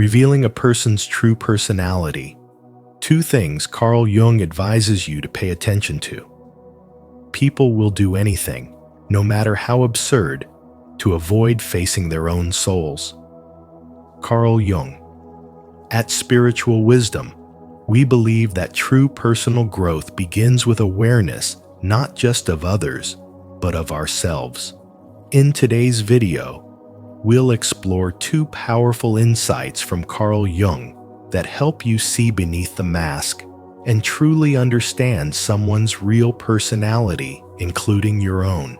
revealing a person's true personality. Two things Carl Jung advises you to pay attention to. People will do anything, no matter how absurd, to avoid facing their own souls. Carl Jung. At Spiritual Wisdom, we believe that true personal growth begins with awareness not just of others, but of ourselves. In today's video, we'll explore two powerful insights from Carl Jung that help you see beneath the mask and truly understand someone's real personality, including your own.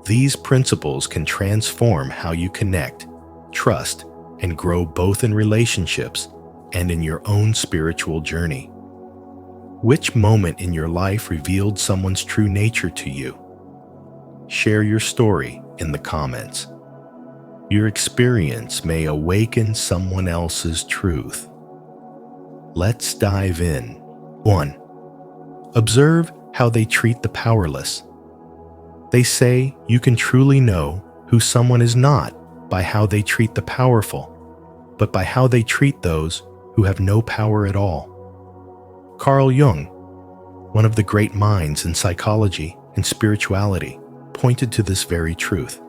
These principles can transform how you connect, trust, and grow both in relationships and in your own spiritual journey. Which moment in your life revealed someone's true nature to you? Share your story in the comments. Your experience may awaken someone else's truth. Let's dive in. 1. Observe how they treat the powerless. They say you can truly know who someone is not by how they treat the powerful, but by how they treat those who have no power at all. Carl Jung, one of the great minds in psychology and spirituality, pointed to this very truth.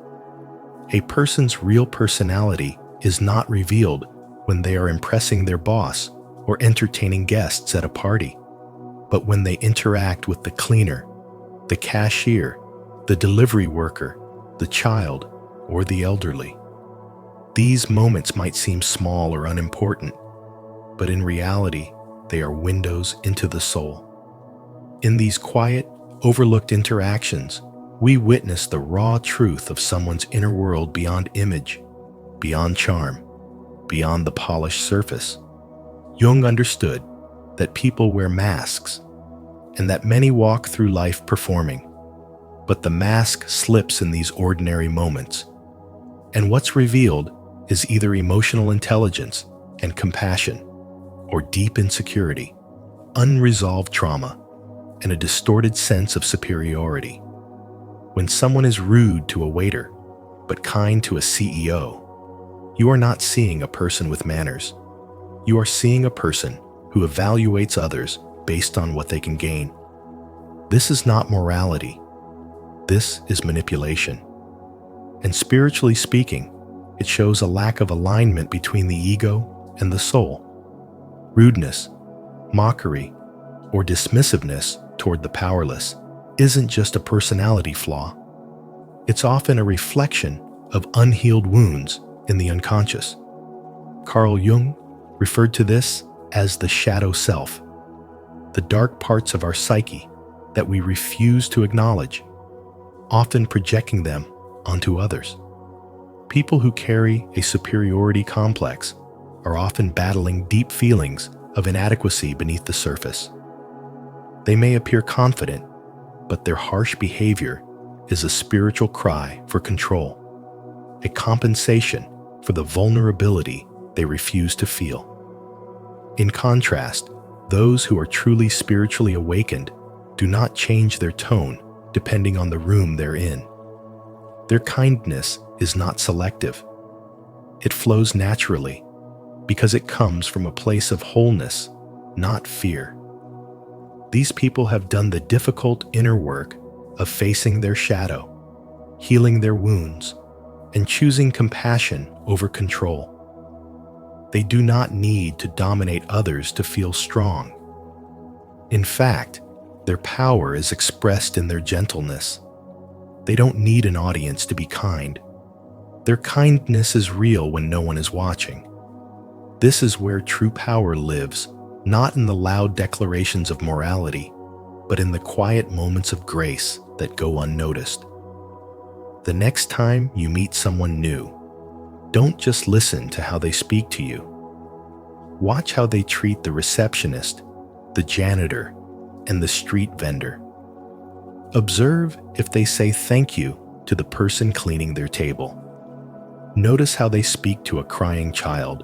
A person's real personality is not revealed when they are impressing their boss or entertaining guests at a party, but when they interact with the cleaner, the cashier, the delivery worker, the child, or the elderly. These moments might seem small or unimportant, but in reality, they are windows into the soul. In these quiet, overlooked interactions, we witness the raw truth of someone's inner world beyond image, beyond charm, beyond the polished surface. Jung understood that people wear masks and that many walk through life performing, but the mask slips in these ordinary moments. And what's revealed is either emotional intelligence and compassion, or deep insecurity, unresolved trauma, and a distorted sense of superiority. When someone is rude to a waiter, but kind to a CEO, you are not seeing a person with manners. You are seeing a person who evaluates others based on what they can gain. This is not morality. This is manipulation. And spiritually speaking, it shows a lack of alignment between the ego and the soul. Rudeness, mockery, or dismissiveness toward the powerless isn't just a personality flaw. It's often a reflection of unhealed wounds in the unconscious. Carl Jung referred to this as the shadow self, the dark parts of our psyche that we refuse to acknowledge, often projecting them onto others. People who carry a superiority complex are often battling deep feelings of inadequacy beneath the surface. They may appear confident, but their harsh behavior is a spiritual cry for control, a compensation for the vulnerability they refuse to feel. In contrast, those who are truly spiritually awakened do not change their tone depending on the room they're in. Their kindness is not selective. It flows naturally because it comes from a place of wholeness, not fear. These people have done the difficult inner work of facing their shadow, healing their wounds, and choosing compassion over control. They do not need to dominate others to feel strong. In fact, their power is expressed in their gentleness. They don't need an audience to be kind. Their kindness is real when no one is watching. This is where true power lives, not in the loud declarations of morality, but in the quiet moments of grace that go unnoticed. The next time you meet someone new, don't just listen to how they speak to you. Watch how they treat the receptionist, the janitor, and the street vendor. Observe if they say thank you to the person cleaning their table. Notice how they speak to a crying child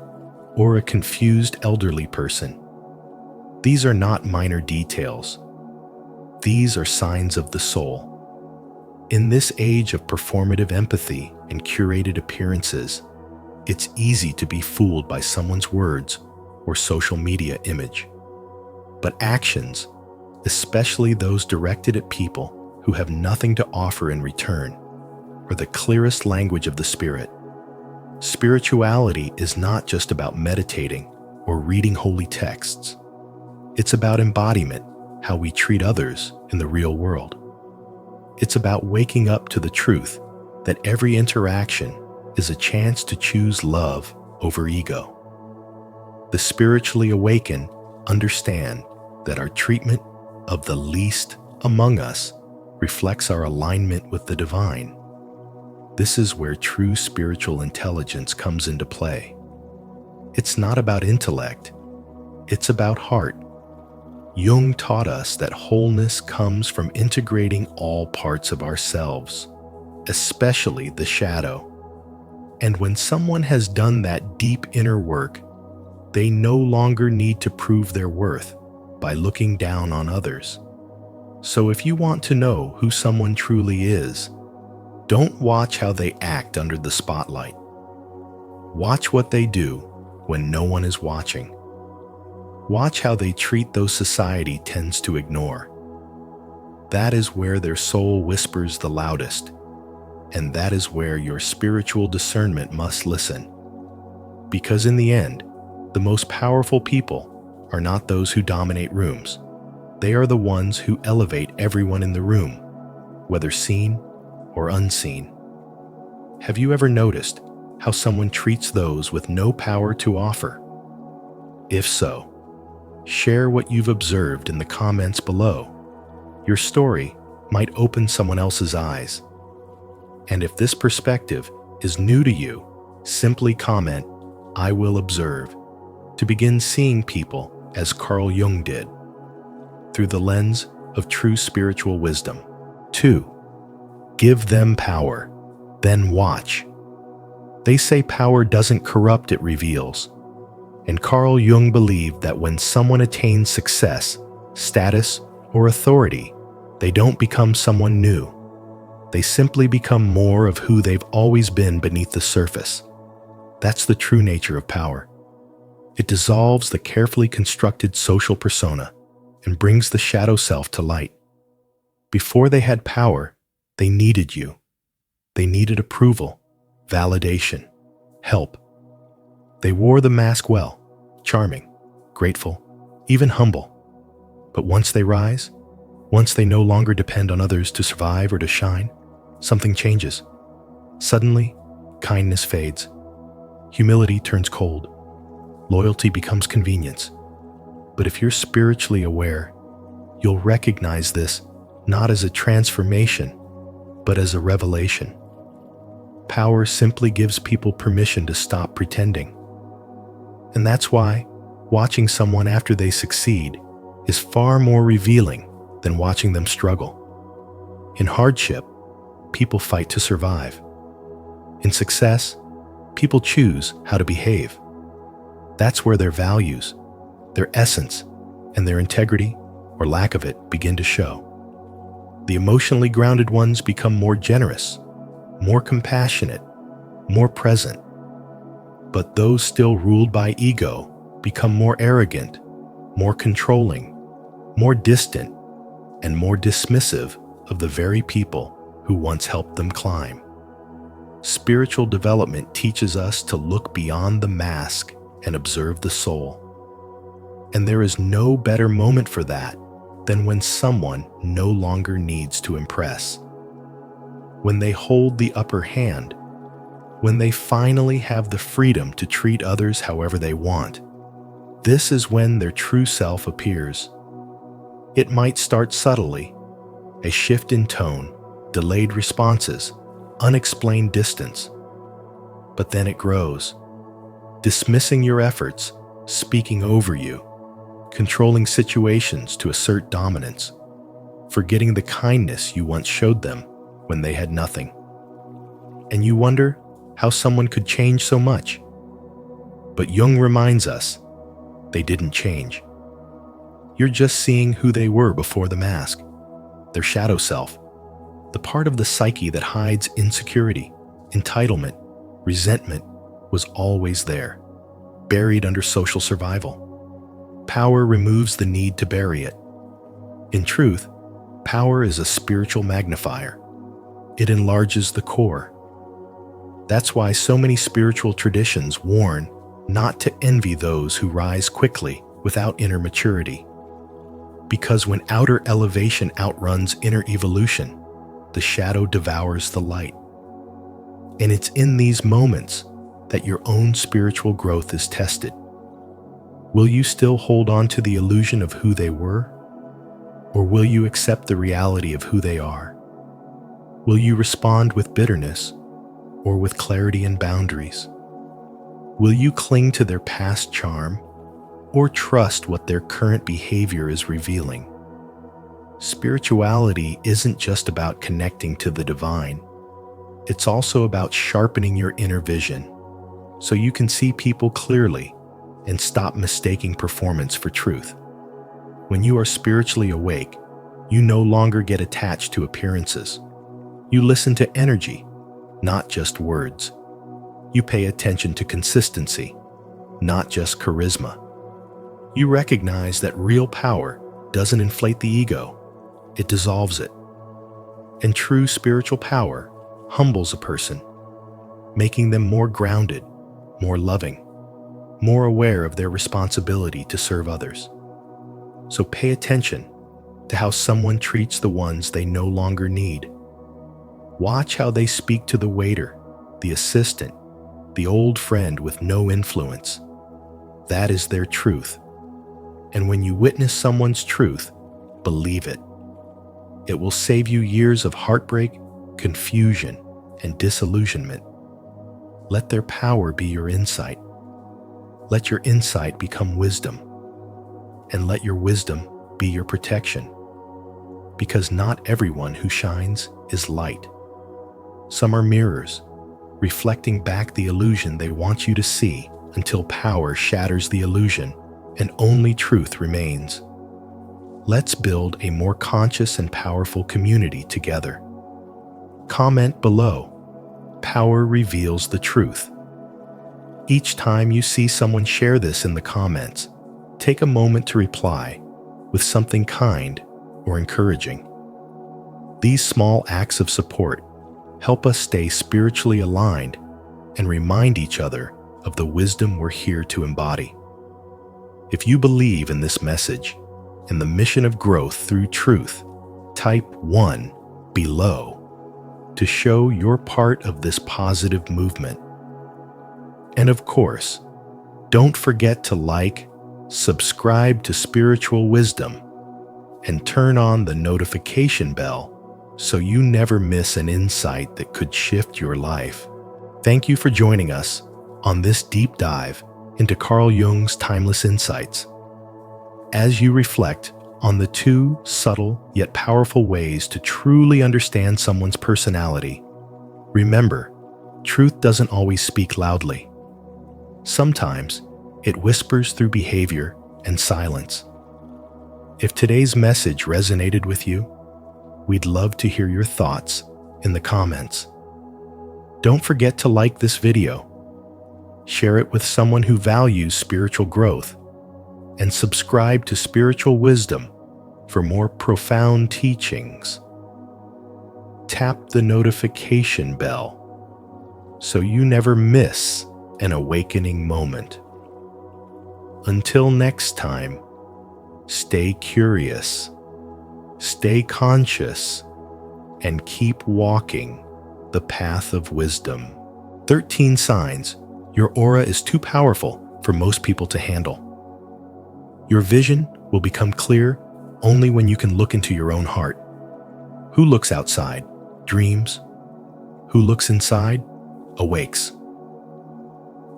or a confused elderly person. These are not minor details. These are signs of the soul. In this age of performative empathy and curated appearances, It's easy to be fooled by someone's words or social media image. But actions, especially those directed at people who have nothing to offer in return, are the clearest language of the Spirit. Spirituality is not just about meditating or reading holy texts. It's about embodiment, how we treat others in the real world. It's about waking up to the truth that every interaction is a chance to choose love over ego. The spiritually awakened understand that our treatment of the least among us reflects our alignment with the divine. This is where true spiritual intelligence comes into play. It's not about intellect, it's about heart. Jung taught us that wholeness comes from integrating all parts of ourselves, especially the shadow. And when someone has done that deep inner work, they no longer need to prove their worth by looking down on others. So if you want to know who someone truly is, don't watch how they act under the spotlight. Watch what they do when no one is watching. Watch how they treat those society tends to ignore. That is where their soul whispers the loudest, and that is where your spiritual discernment must listen. Because in the end, the most powerful people are not those who dominate rooms. They are the ones who elevate everyone in the room, whether seen or unseen. Have you ever noticed how someone treats those with no power to offer? If so, share what you've observed in the comments below. Your story might open someone else's eyes. And if this perspective is new to you, simply comment, "I will observe," to begin seeing people as Carl Jung did, through the lens of true spiritual wisdom. 2. Give them power, then watch. They say power doesn't corrupt, it reveals. And Carl Jung believed that when someone attains success, status, or authority, they don't become someone new. They simply become more of who they've always been beneath the surface. That's the true nature of power. It dissolves the carefully constructed social persona and brings the shadow self to light. Before they had power, they needed you. They needed approval, validation, help. They wore the mask well, charming, grateful, even humble. But once they rise, once they no longer depend on others to survive or to shine, something changes. Suddenly, kindness fades. Humility turns cold. Loyalty becomes convenience. But if you're spiritually aware, you'll recognize this not as a transformation, but as a revelation. Power simply gives people permission to stop pretending. And that's why watching someone after they succeed is far more revealing than watching them struggle. In hardship, people fight to survive. In success, people choose how to behave. That's where their values, their essence, and their integrity, or lack of it, begin to show. The emotionally grounded ones become more generous, more compassionate, more present. But those still ruled by ego become more arrogant, more controlling, more distant, and more dismissive of the very people who once helped them climb. Spiritual development teaches us to look beyond the mask and observe the soul. And there is no better moment for that than when someone no longer needs to impress. When they hold the upper hand, when they finally have the freedom to treat others however they want. This is when their true self appears. It might start subtly, a shift in tone, delayed responses, unexplained distance. But then it grows, dismissing your efforts, speaking over you, controlling situations to assert dominance, forgetting the kindness you once showed them when they had nothing. And you wonder how someone could change so much. But Jung reminds us, they didn't change. You're just seeing who they were before the mask, their shadow self, the part of the psyche that hides insecurity, entitlement, resentment, was always there, buried under social survival. Power removes the need to bury it. In truth, power is a spiritual magnifier. It enlarges the core. That's why so many spiritual traditions warn not to envy those who rise quickly without inner maturity. Because when outer elevation outruns inner evolution, the shadow devours the light. And it's in these moments that your own spiritual growth is tested. Will you still hold on to the illusion of who they were? Or will you accept the reality of who they are? Will you respond with bitterness or with clarity and boundaries? Will you cling to their past charm or trust what their current behavior is revealing? Spirituality isn't just about connecting to the divine. It's also about sharpening your inner vision so you can see people clearly and stop mistaking performance for truth. When you are spiritually awake, you no longer get attached to appearances. You listen to energy, not just words. You pay attention to consistency, not just charisma. You recognize that real power doesn't inflate the ego, it dissolves it. And true spiritual power humbles a person, making them more grounded, more loving, more aware of their responsibility to serve others. So pay attention to how someone treats the ones they no longer need. Watch how they speak to the waiter, the assistant, the old friend with no influence. That is their truth. And when you witness someone's truth, believe it. It will save you years of heartbreak, confusion, and disillusionment. Let their power be your insight. Let your insight become wisdom. And let your wisdom be your protection. Because not everyone who shines is light. Some are mirrors, reflecting back the illusion they want you to see until power shatters the illusion and only truth remains. Let's build a more conscious and powerful community together. Comment below. Power reveals the truth. Each time you see someone share this in the comments, take a moment to reply with something kind or encouraging. These small acts of support help us stay spiritually aligned and remind each other of the wisdom we're here to embody. If you believe in this message and the mission of growth through truth, type 1 below to show you're part of this positive movement. And of course, don't forget to like, subscribe to Spiritual Wisdom, and turn on the notification bell so you never miss an insight that could shift your life. Thank you for joining us on this deep dive into Carl Jung's timeless insights. As you reflect on the two subtle yet powerful ways to truly understand someone's personality, remember, truth doesn't always speak loudly. Sometimes it whispers through behavior and silence. If today's message resonated with you, we'd love to hear your thoughts in the comments. Don't forget to like this video, share it with someone who values spiritual growth, and subscribe to Spiritual Wisdom for more profound teachings. Tap the notification bell so you never miss an awakening moment. Until next time, stay curious, stay conscious, and keep walking the path of wisdom. 13 signs your aura is too powerful for most people to handle. Your vision will become clear only when you can look into your own heart. Who looks outside, dreams. Who looks inside, awakes.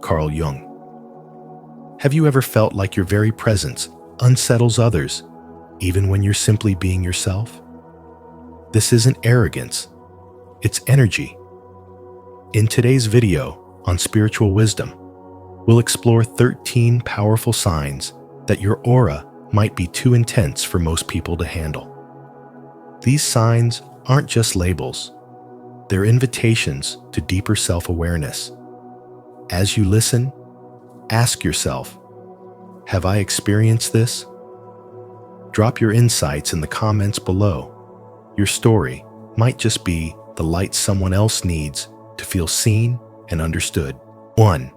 Carl Jung. Have you ever felt like your very presence unsettles others, even when you're simply being yourself? This isn't arrogance, it's energy. In today's video on Spiritual Wisdom, we'll explore 13 powerful signs that your aura might be too intense for most people to handle. These signs aren't just labels, they're invitations to deeper self-awareness. As you listen, ask yourself, have I experienced this? Drop your insights in the comments below. Your story might just be the light someone else needs to feel seen and understood. 1.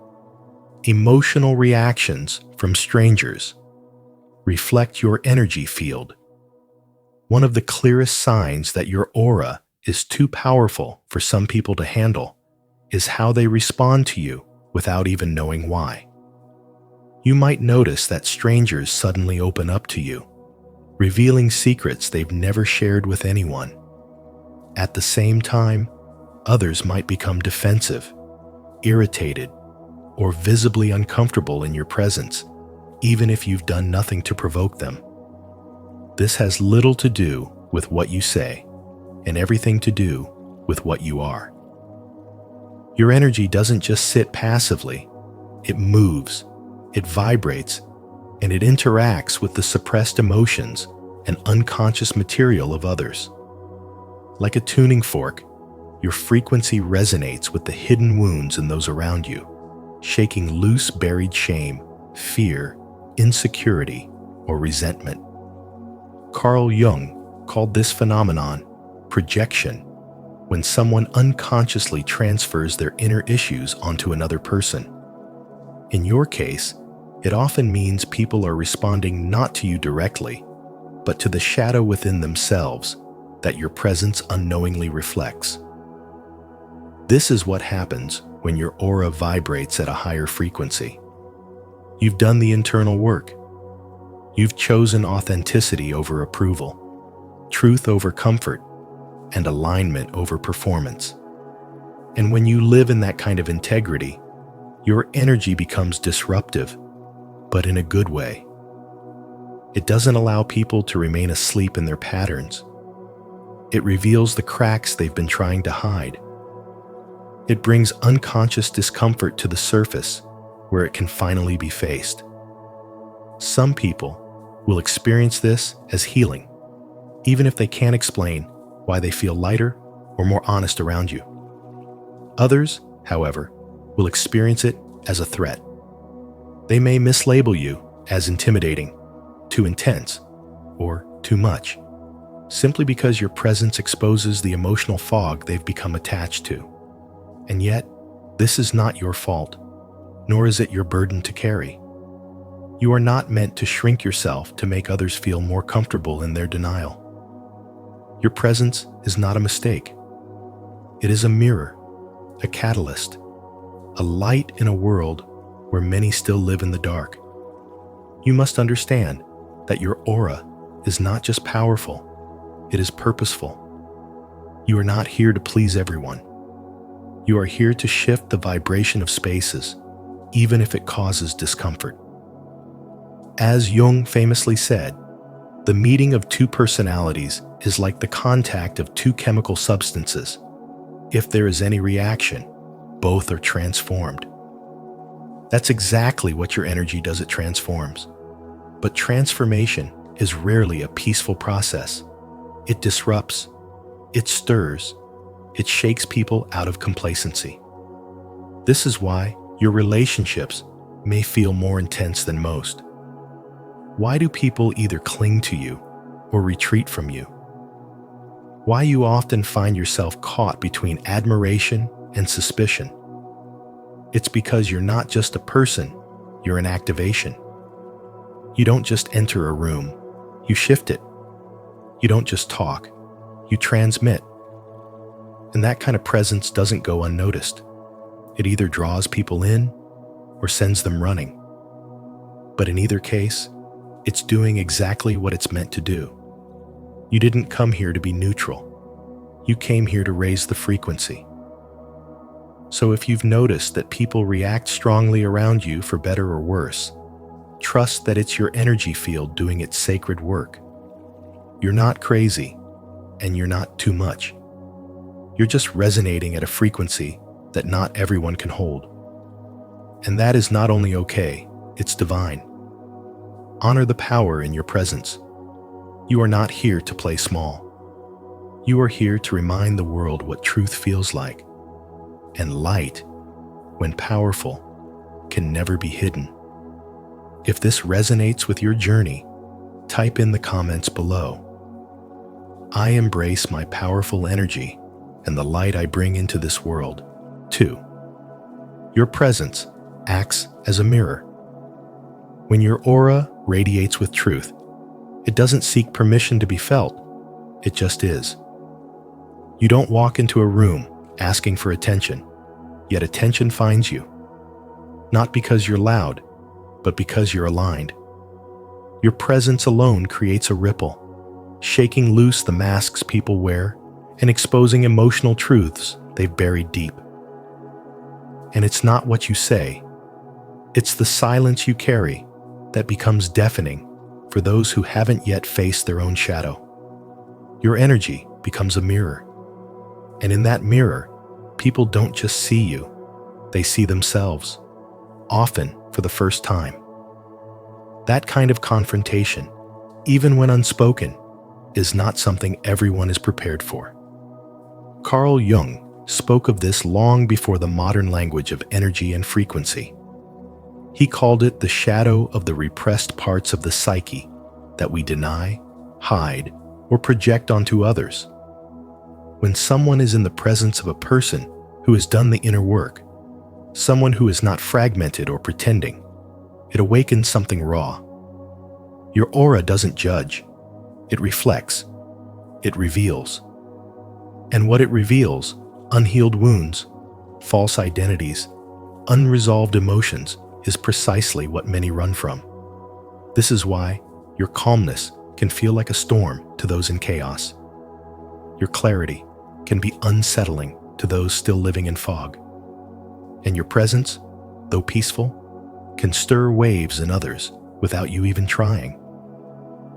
Emotional reactions from strangers. Reflect your energy field. One of the clearest signs that your aura is too powerful for some people to handle is how they respond to you without even knowing why. You might notice that strangers suddenly open up to you, revealing secrets they've never shared with anyone. At the same time, others might become defensive, irritated, or visibly uncomfortable in your presence, even if you've done nothing to provoke them. This has little to do with what you say, and everything to do with what you are. Your energy doesn't just sit passively. It moves, it vibrates, and it interacts with the suppressed emotions and unconscious material of others. Like a tuning fork, your frequency resonates with the hidden wounds in those around you, shaking loose buried shame, fear, insecurity, or resentment. Carl Jung called this phenomenon projection, when someone unconsciously transfers their inner issues onto another person. In your case, it often means people are responding not to you directly, but to the shadow within themselves that your presence unknowingly reflects. This is what happens when your aura vibrates at a higher frequency. You've done the internal work. You've chosen authenticity over approval, truth over comfort, and alignment over performance. And when you live in that kind of integrity, your energy becomes disruptive, but in a good way. It doesn't allow people to remain asleep in their patterns. It reveals the cracks they've been trying to hide. It brings unconscious discomfort to the surface where it can finally be faced. Some people will experience this as healing, even if they can't explain why they feel lighter or more honest around you. Others, however, will experience it as a threat. They may mislabel you as intimidating, too intense, or too much, simply because your presence exposes the emotional fog they've become attached to. And yet, this is not your fault, nor is it your burden to carry. You are not meant to shrink yourself to make others feel more comfortable in their denial. Your presence is not a mistake. It is a mirror, a catalyst, a light in a world where many still live in the dark. You must understand that your aura is not just powerful, it is purposeful. You are not here to please everyone. You are here to shift the vibration of spaces, even if it causes discomfort. As Jung famously said, the meeting of two personalities is like the contact of two chemical substances. If there is any reaction, both are transformed. That's exactly what your energy does. It transforms. But transformation is rarely a peaceful process. It disrupts, it stirs, it shakes people out of complacency. This is why your relationships may feel more intense than most. Why do people either cling to you or retreat from you? Why you often find yourself caught between admiration and suspicion? It's because you're not just a person, you're an activation. You don't just enter a room, you shift it. You don't just talk, you transmit. And that kind of presence doesn't go unnoticed. It either draws people in or sends them running. But in either case, it's doing exactly what it's meant to do. You didn't come here to be neutral. You came here to raise the frequency. So if you've noticed that people react strongly around you for better or worse, trust that it's your energy field doing its sacred work. You're not crazy, and you're not too much. You're just resonating at a frequency that not everyone can hold. And that is not only okay, it's divine. Honor the power in your presence. You are not here to play small. You are here to remind the world what truth feels like. And light when powerful, can never be hidden. If this resonates with your journey, type in the comments below. I embrace my powerful energy and the light I bring into this world. 2. Your presence acts as a mirror. When your aura radiates with truth, it doesn't seek permission to be felt, it just is. You don't walk into a room asking for attention, yet attention finds you. Not because you're loud, but because you're aligned. Your presence alone creates a ripple, shaking loose the masks people wear and exposing emotional truths they've buried deep. And it's not what you say, it's the silence you carry that becomes deafening for those who haven't yet faced their own shadow. Your energy becomes a mirror, and in that mirror, people don't just see you, they see themselves, often for the first time. That kind of confrontation, even when unspoken, is not something everyone is prepared for. Carl Jung spoke of this long before the modern language of energy and frequency. He called it the shadow of the repressed parts of the psyche that we deny, hide, or project onto others. When someone is in the presence of a person who has done the inner work, someone who is not fragmented or pretending, it awakens something raw. Your aura doesn't judge, it reflects, it reveals. And what it reveals, unhealed wounds, false identities, unresolved emotions, is precisely what many run from. This is why your calmness can feel like a storm to those in chaos. Your clarity can be unsettling to those still living in fog. And your presence, though peaceful, can stir waves in others without you even trying.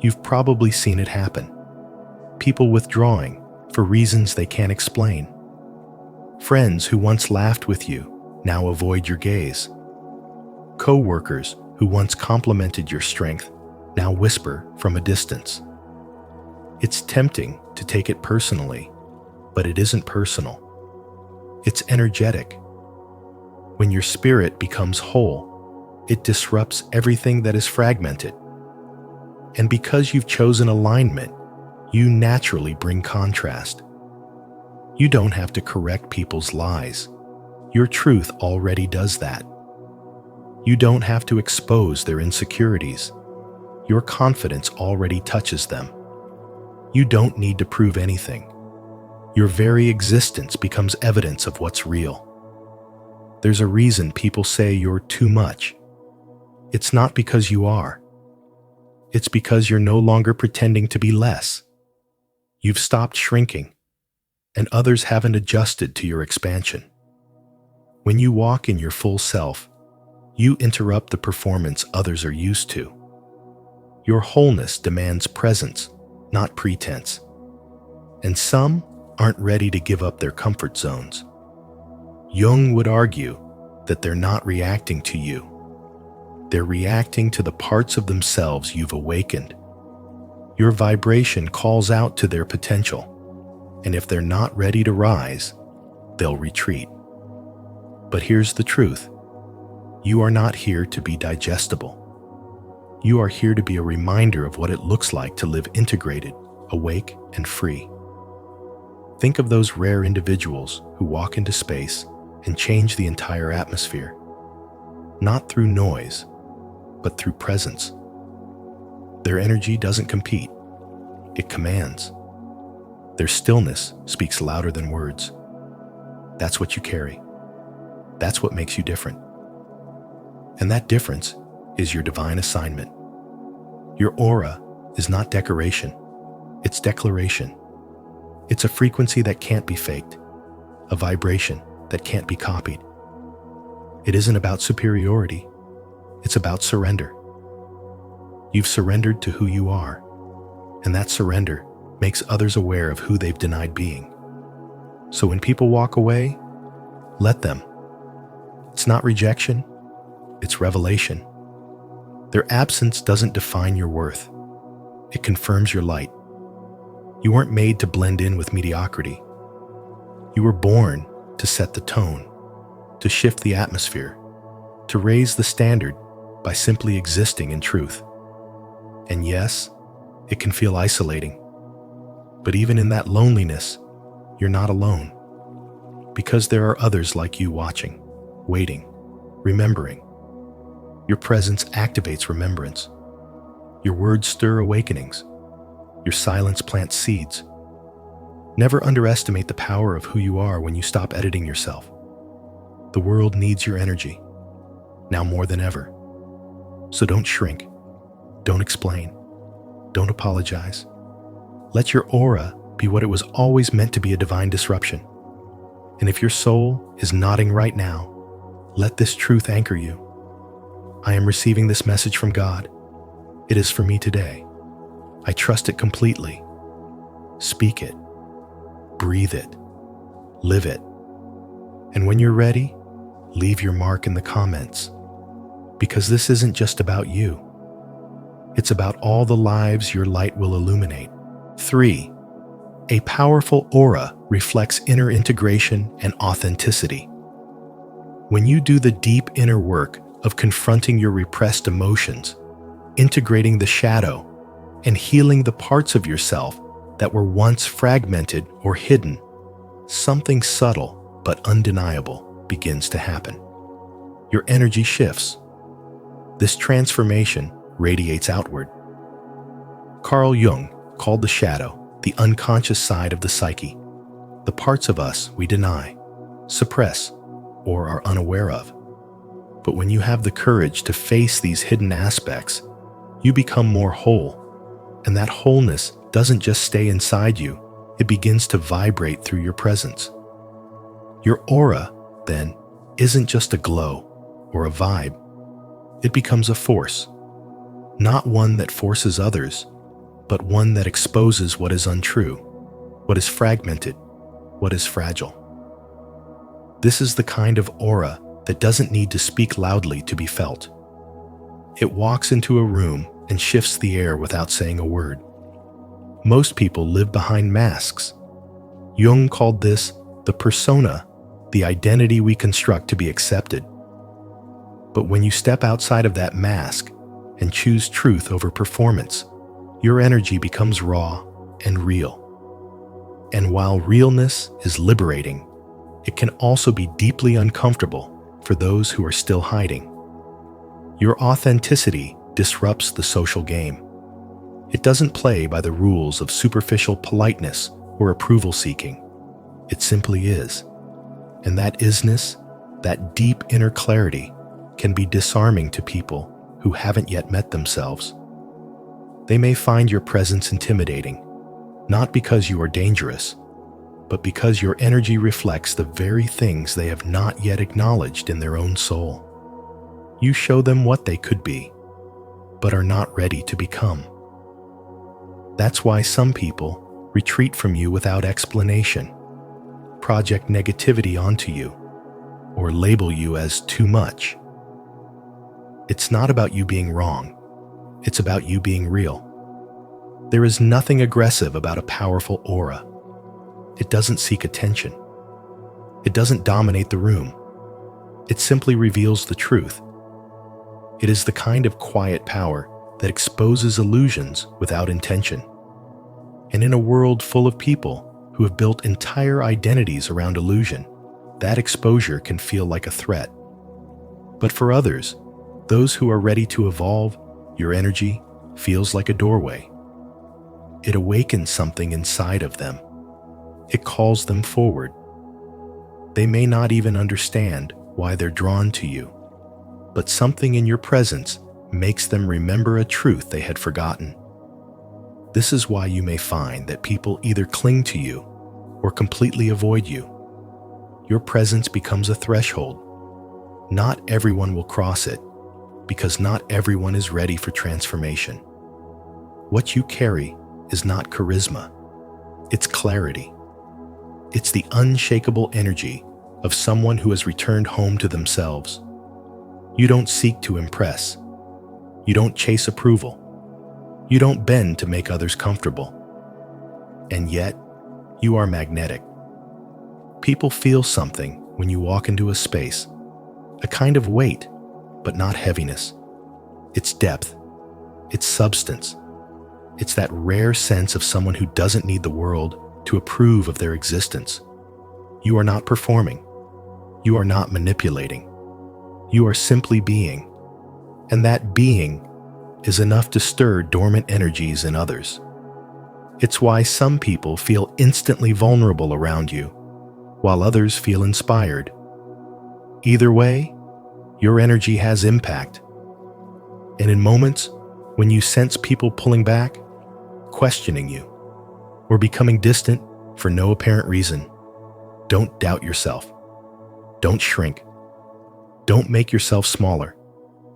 You've probably seen it happen. People withdrawing for reasons they can't explain. Friends who once laughed with you now avoid your gaze. Co-workers who once complimented your strength now whisper from a distance. It's tempting to take it personally, but it isn't personal. It's energetic. When your spirit becomes whole, it disrupts everything that is fragmented. And because you've chosen alignment, you naturally bring contrast. You don't have to correct people's lies. Your truth already does that. You don't have to expose their insecurities. Your confidence already touches them. You don't need to prove anything. Your very existence becomes evidence of what's real. There's a reason people say you're too much. It's not because you are. It's because you're no longer pretending to be less. You've stopped shrinking, and others haven't adjusted to your expansion. When you walk in your full self, you interrupt the performance others are used to. Your wholeness demands presence, not pretense. And some aren't ready to give up their comfort zones. Jung would argue that they're not reacting to you. They're reacting to the parts of themselves you've awakened. Your vibration calls out to their potential, and if they're not ready to rise, they'll retreat. But here's the truth. You are not here to be digestible. You are here to be a reminder of what it looks like to live integrated, awake, and free. Think of those rare individuals who walk into space and change the entire atmosphere. Not through noise, but through presence. Their energy doesn't compete, it commands. Their stillness speaks louder than words. That's what you carry. That's what makes you different. And that difference is your divine assignment. Your aura is not decoration, it's declaration. It's a frequency that can't be faked, a vibration that can't be copied. It isn't about superiority, it's about surrender. You've surrendered to who you are, and that surrender makes others aware of who they've denied being. So when people walk away, let them. It's not rejection, it's revelation. Their absence doesn't define your worth. It confirms your light. You weren't made to blend in with mediocrity. You were born to set the tone. to shift the atmosphere, to raise the standard by simply existing in truth. And yes, it can feel isolating. But even in that loneliness, you're not alone. Because there are others like you watching, waiting, remembering. Your presence activates remembrance. Your words stir awakenings. Your silence plants seeds. Never underestimate the power of who you are when you stop editing yourself. The world needs your energy, now more than ever. So don't shrink. Don't explain. Don't apologize. Let your aura be what it was always meant to be, a divine disruption. And if your soul is nodding right now, let this truth anchor you. I am receiving this message from God. It is for me today. I trust it completely. Speak it. Breathe it. Live it. And when you're ready, leave your mark in the comments. Because this isn't just about you. It's about all the lives your light will illuminate. 3. A powerful aura reflects inner integration and authenticity. When you do the deep inner work of confronting your repressed emotions, integrating the shadow, and healing the parts of yourself that were once fragmented or hidden, something subtle but undeniable begins to happen. Your energy shifts. This transformation radiates outward. Carl Jung called the shadow the unconscious side of the psyche, the parts of us we deny, suppress, or are unaware of. But when you have the courage to face these hidden aspects, you become more whole. And that wholeness doesn't just stay inside you, it begins to vibrate through your presence. Your aura, then, isn't just a glow or a vibe. It becomes a force, not one that forces others, but one that exposes what is untrue, what is fragmented, what is fragile. This is the kind of aura that doesn't need to speak loudly to be felt. It walks into a room and shifts the air without saying a word. Most people live behind masks. Jung called this the persona, the identity we construct to be accepted. But when you step outside of that mask and choose truth over performance, your energy becomes raw and real. And while realness is liberating, it can also be deeply uncomfortable for those who are still hiding. Your authenticity disrupts the social game. It doesn't play by the rules of superficial politeness or approval seeking. It simply is. And that isness, that deep inner clarity, can be disarming to people who haven't yet met themselves. They may find your presence intimidating, not because you are dangerous, but because your energy reflects the very things they have not yet acknowledged in their own soul. You show them what they could be, but are not ready to become. That's why some people retreat from you without explanation, project negativity onto you, or label you as too much. It's not about you being wrong. It's about you being real. There is nothing aggressive about a powerful aura. It doesn't seek attention. It doesn't dominate the room. It simply reveals the truth. It is the kind of quiet power that exposes illusions without intention. And in a world full of people who have built entire identities around illusion, that exposure can feel like a threat. But for others, those who are ready to evolve, your energy feels like a doorway. It awakens something inside of them. It calls them forward. They may not even understand why they're drawn to you, but something in your presence makes them remember a truth they had forgotten. This is why you may find that people either cling to you or completely avoid you. Your presence becomes a threshold. Not everyone will cross it, because not everyone is ready for transformation. What you carry is not charisma, it's clarity. It's the unshakable energy of someone who has returned home to themselves. You don't seek to impress. You don't chase approval. You don't bend to make others comfortable. And yet, you are magnetic. People feel something when you walk into a space, a kind of weight, but not heaviness. It's depth, it's substance. It's that rare sense of someone who doesn't need the world to approve of their existence. You are not performing. You are not manipulating. You are simply being. And that being is enough to stir dormant energies in others. It's why some people feel instantly vulnerable around you, while others feel inspired. Either way, your energy has impact. And in moments when you sense people pulling back, questioning you, or becoming distant for no apparent reason, don't doubt yourself. Don't shrink. Don't make yourself smaller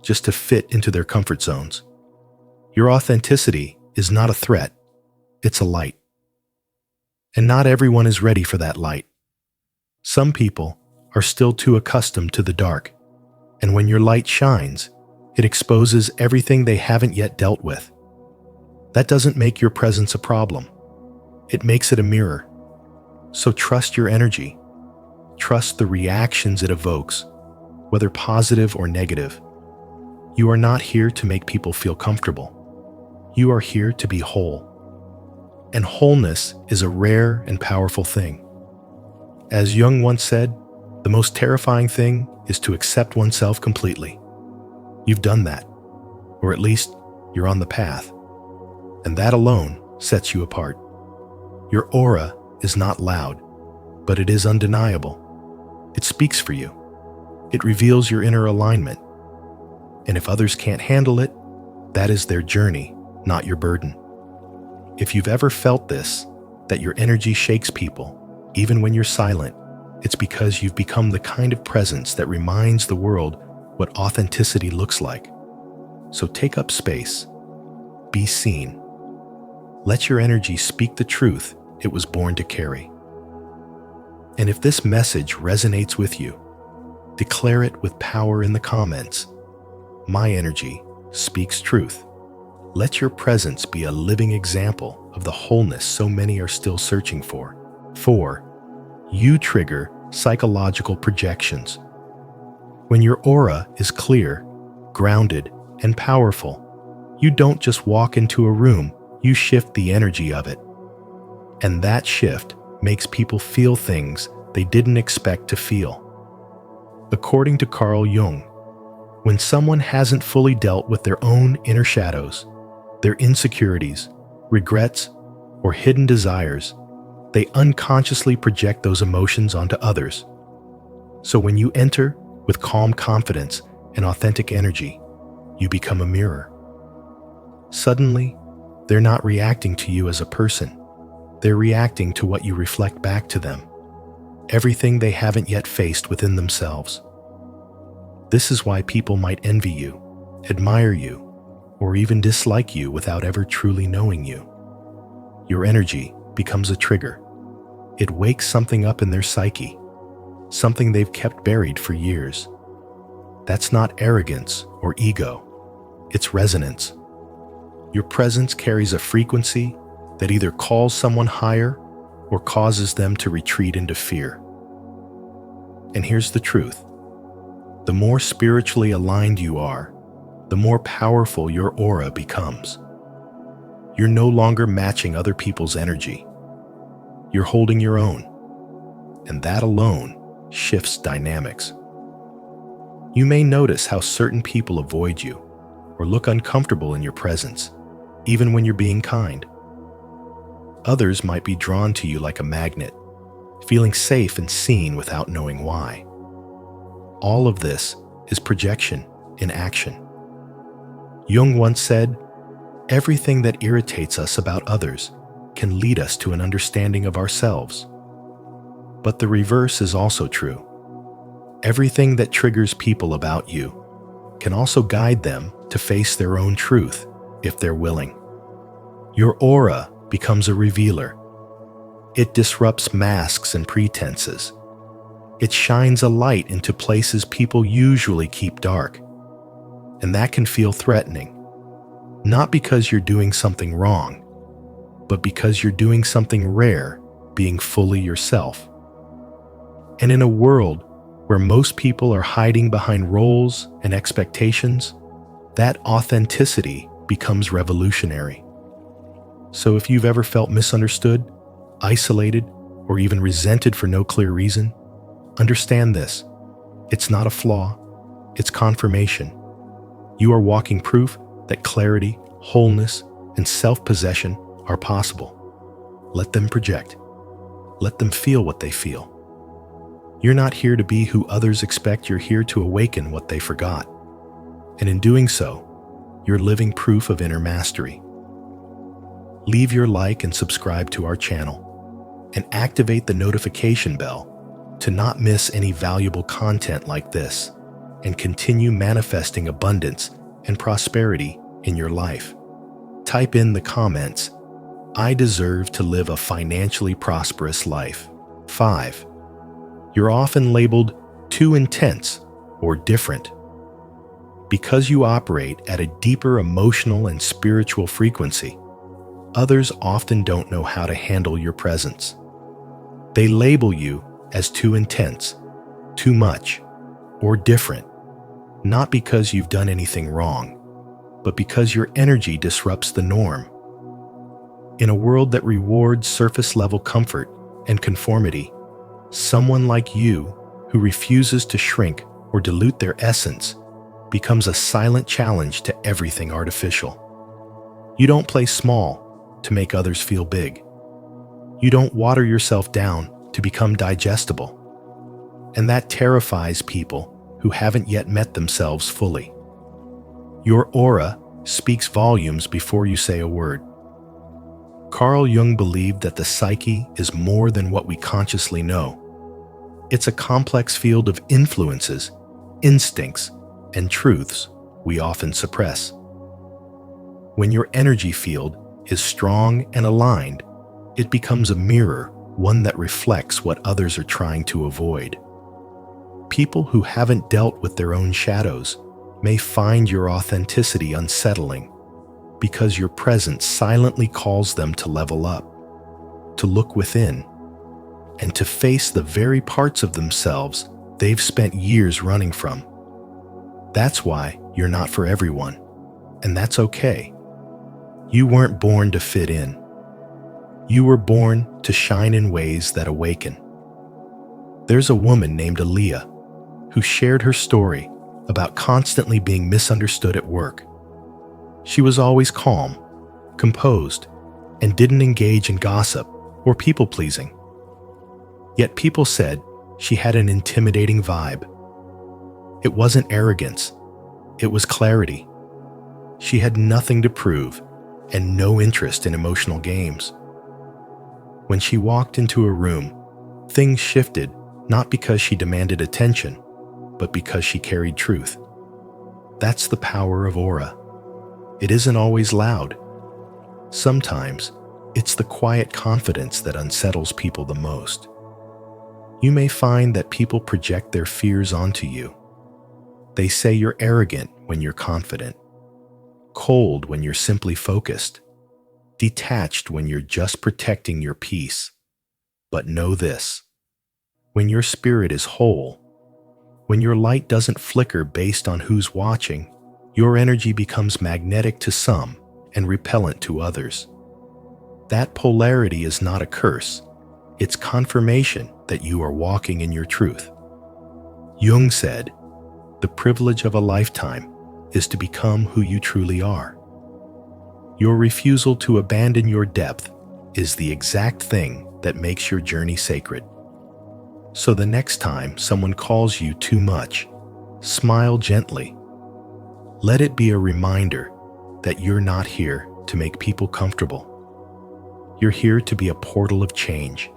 just to fit into their comfort zones. Your authenticity is not a threat, it's a light. And not everyone is ready for that light. Some people are still too accustomed to the dark, and when your light shines, it exposes everything they haven't yet dealt with. That doesn't make your presence a problem. It makes it a mirror. So trust your energy. Trust the reactions it evokes, whether positive or negative. You are not here to make people feel comfortable. You are here to be whole. And wholeness is a rare and powerful thing. As Jung once said, the most terrifying thing is to accept oneself completely. You've done that, or at least you're on the path. And that alone sets you apart. Your aura is not loud, but it is undeniable. It speaks for you. It reveals your inner alignment. And if others can't handle it, that is their journey, not your burden. If you've ever felt this, that your energy shakes people, even when you're silent, it's because you've become the kind of presence that reminds the world what authenticity looks like. So take up space. Be seen. Let your energy speak the truth it was born to carry. And if this message resonates with you, declare it with power in the comments. My energy speaks truth. Let your presence be a living example of the wholeness so many are still searching for. 4. You trigger psychological projections. When your aura is clear, grounded, and powerful, you don't just walk into a room, you shift the energy of it. And that shift makes people feel things they didn't expect to feel. According to Carl Jung, when someone hasn't fully dealt with their own inner shadows, their insecurities, regrets, or hidden desires, they unconsciously project those emotions onto others. So when you enter with calm confidence and authentic energy, you become a mirror. Suddenly, they're not reacting to you as a person. They're reacting to what you reflect back to them, everything they haven't yet faced within themselves. This is why people might envy you, admire you, or even dislike you without ever truly knowing you. Your energy becomes a trigger. It wakes something up in their psyche, something they've kept buried for years. That's not arrogance or ego. It's resonance. Your presence carries a frequency that either calls someone higher or causes them to retreat into fear. And here's the truth. The more spiritually aligned you are, the more powerful your aura becomes. You're no longer matching other people's energy. You're holding your own, and that alone shifts dynamics. You may notice how certain people avoid you or look uncomfortable in your presence, even when you're being kind. Others might be drawn to you like a magnet, feeling safe and seen without knowing why. All of this is projection in action. Jung once said, "Everything that irritates us about others can lead us to an understanding of ourselves." But the reverse is also true. Everything that triggers people about you can also guide them to face their own truth if they're willing. Your aura becomes a revealer. It disrupts masks and pretenses. It shines a light into places people usually keep dark. And that can feel threatening. Not because you're doing something wrong, but because you're doing something rare, being fully yourself. And in a world Where most people are hiding behind roles and expectations, that authenticity becomes revolutionary. So if you've ever felt misunderstood, isolated, or even resented for no clear reason, understand this. It's not a flaw, it's confirmation. You are walking proof that clarity, wholeness, and self-possession are possible. Let them project. Let them feel what they feel. You're not here to be who others expect, you're here to awaken what they forgot. And in doing so, you're living proof of inner mastery. Leave your like and subscribe to our channel, and activate the notification bell to not miss any valuable content like this, and continue manifesting abundance and prosperity in your life. Type in the comments, "I deserve to live a financially prosperous life." 5. You're often labeled too intense or different. Because you operate at a deeper emotional and spiritual frequency, others often don't know how to handle your presence. They label you as too intense, too much, or different, not because you've done anything wrong, but because your energy disrupts the norm. In a world that rewards surface-level comfort and conformity, someone like you, who refuses to shrink or dilute their essence, becomes a silent challenge to everything artificial. You don't play small to make others feel big. You don't water yourself down to become digestible. And that terrifies people who haven't yet met themselves fully. Your aura speaks volumes before you say a word. Carl Jung believed that the psyche is more than what we consciously know. It's a complex field of influences, instincts, and truths we often suppress. When your energy field is strong and aligned, it becomes a mirror, one that reflects what others are trying to avoid. People who haven't dealt with their own shadows may find your authenticity unsettling, because your presence silently calls them to level up, to look within, and to face the very parts of themselves they've spent years running from. That's why you're not for everyone, and that's okay. You weren't born to fit in. You were born to shine in ways that awaken. There's a woman named Aaliyah who shared her story about constantly being misunderstood at work. She was always calm, composed, and didn't engage in gossip or people-pleasing. Yet people said she had an intimidating vibe. It wasn't arrogance, it was clarity. She had nothing to prove and no interest in emotional games. When she walked into a room, things shifted, not because she demanded attention, but because she carried truth. That's the power of aura. It isn't always loud. Sometimes, it's the quiet confidence that unsettles people the most. You may find that people project their fears onto you. They say you're arrogant when you're confident, cold when you're simply focused, detached when you're just protecting your peace. But know this: when your spirit is whole, when your light doesn't flicker based on who's watching, your energy becomes magnetic to some and repellent to others. That polarity is not a curse. It's confirmation that you are walking in your truth. Jung said, "The privilege of a lifetime is to become who you truly are." Your refusal to abandon your depth is the exact thing that makes your journey sacred. So the next time someone calls you too much, smile gently. Let it be a reminder that you're not here to make people comfortable. You're here to be a portal of change,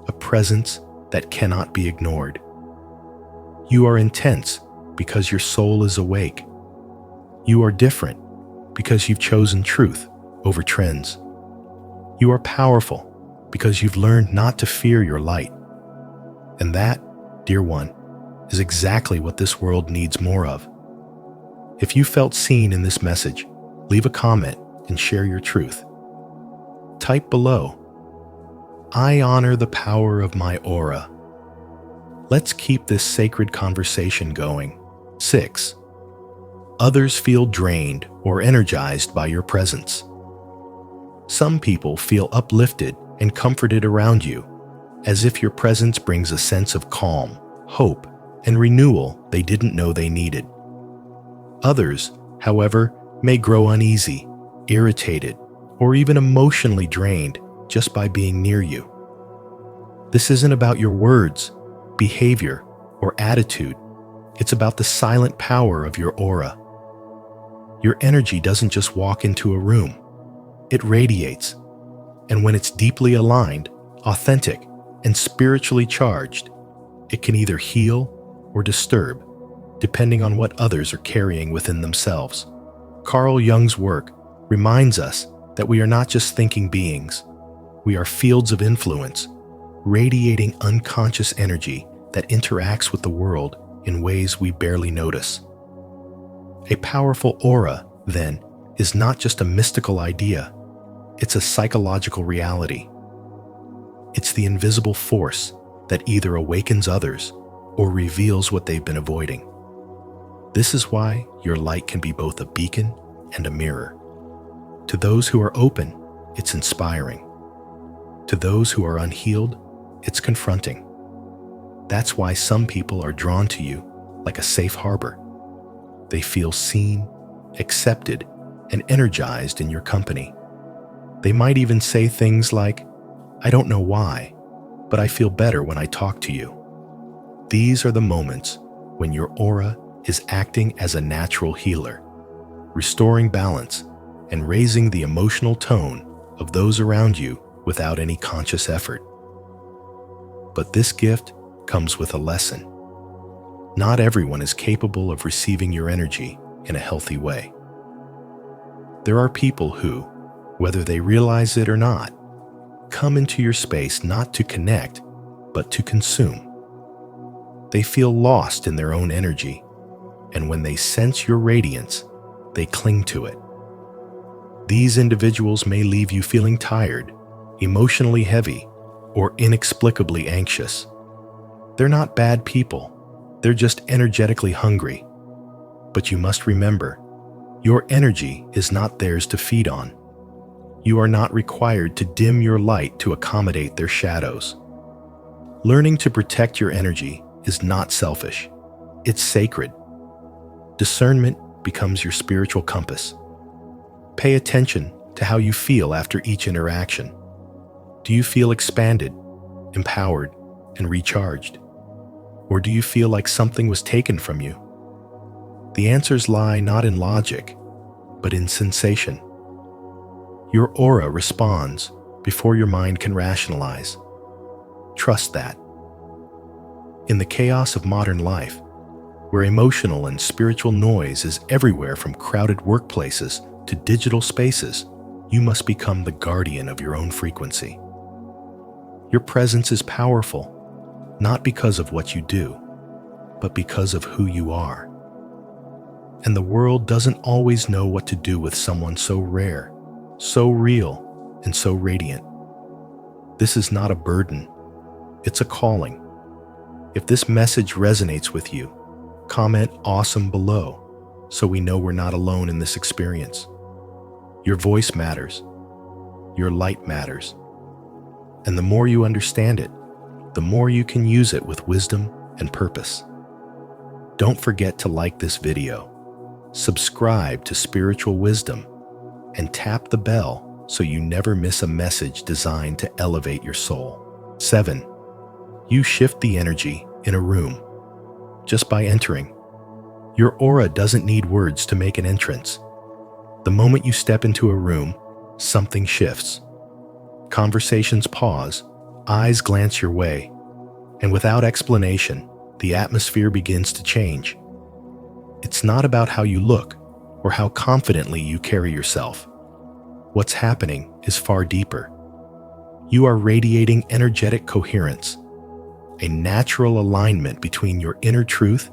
a presence that cannot be ignored. You are intense because your soul is awake. You are different because you've chosen truth over trends. You are powerful because you've learned not to fear your light. And that, dear one, is exactly what this world needs more of. If you felt seen in this message, leave a comment and share your truth. Type below, "I honor the power of my aura. Let's keep this sacred conversation going. 6. Others feel drained or energized by your presence. Some people feel uplifted and comforted around you, as if your presence brings a sense of calm, hope, and renewal they didn't know they needed. Others, however, may grow uneasy, irritated, or even emotionally drained just by being near you. This isn't about your words, behavior, or attitude. It's about the silent power of your aura. Your energy doesn't just walk into a room. It radiates. And when it's deeply aligned, authentic, and spiritually charged, it can either heal or disturb, depending on what others are carrying within themselves. Carl Jung's work reminds us that we are not just thinking beings. We are fields of influence, radiating unconscious energy that interacts with the world in ways we barely notice. A powerful aura, then, is not just a mystical idea. It's a psychological reality. It's the invisible force that either awakens others or reveals what they've been avoiding. This is why your light can be both a beacon and a mirror. To those who are open, it's inspiring. To those who are unhealed, it's confronting. That's why some people are drawn to you like a safe harbor. They feel seen, accepted, and energized in your company. They might even say things like, "I don't know why, but I feel better when I talk to you." These are the moments when your aura is acting as a natural healer, restoring balance and raising the emotional tone of those around you without any conscious effort. But this gift comes with a lesson. Not everyone is capable of receiving your energy in a healthy way. There are people who, whether they realize it or not, come into your space not to connect, but to consume. They feel lost in their own energy, and when they sense your radiance, they cling to it. These individuals may leave you feeling tired, emotionally heavy, or inexplicably anxious. They're not bad people. They're just energetically hungry. But you must remember, your energy is not theirs to feed on. You are not required to dim your light to accommodate their shadows. Learning to protect your energy is not selfish. It's sacred. Discernment becomes your spiritual compass. Pay attention to how you feel after each interaction. Do you feel expanded, empowered, and recharged? Or do you feel like something was taken from you? The answers lie not in logic, but in sensation. Your aura responds before your mind can rationalize. Trust that. In the chaos of modern life, where emotional and spiritual noise is everywhere from crowded workplaces to digital spaces, you must become the guardian of your own frequency. Your presence is powerful, not because of what you do, but because of who you are. And the world doesn't always know what to do with someone so rare, so real, and so radiant. This is not a burden, it's a calling. If this message resonates with you, comment "awesome" below so we know we're not alone in this experience. Your voice matters. Your light matters. And the more you understand it, the more you can use it with wisdom and purpose. Don't forget to like this video, subscribe to Spiritual Wisdom, and tap the bell so you never miss a message designed to elevate your soul. 7. You shift the energy in a room just by entering. Your aura doesn't need words to make an entrance. The moment you step into a room, something shifts. Conversations pause, eyes glance your way, and without explanation, the atmosphere begins to change. It's not about how you look or how confidently you carry yourself. What's happening is far deeper. You are radiating energetic coherence, a natural alignment between your inner truth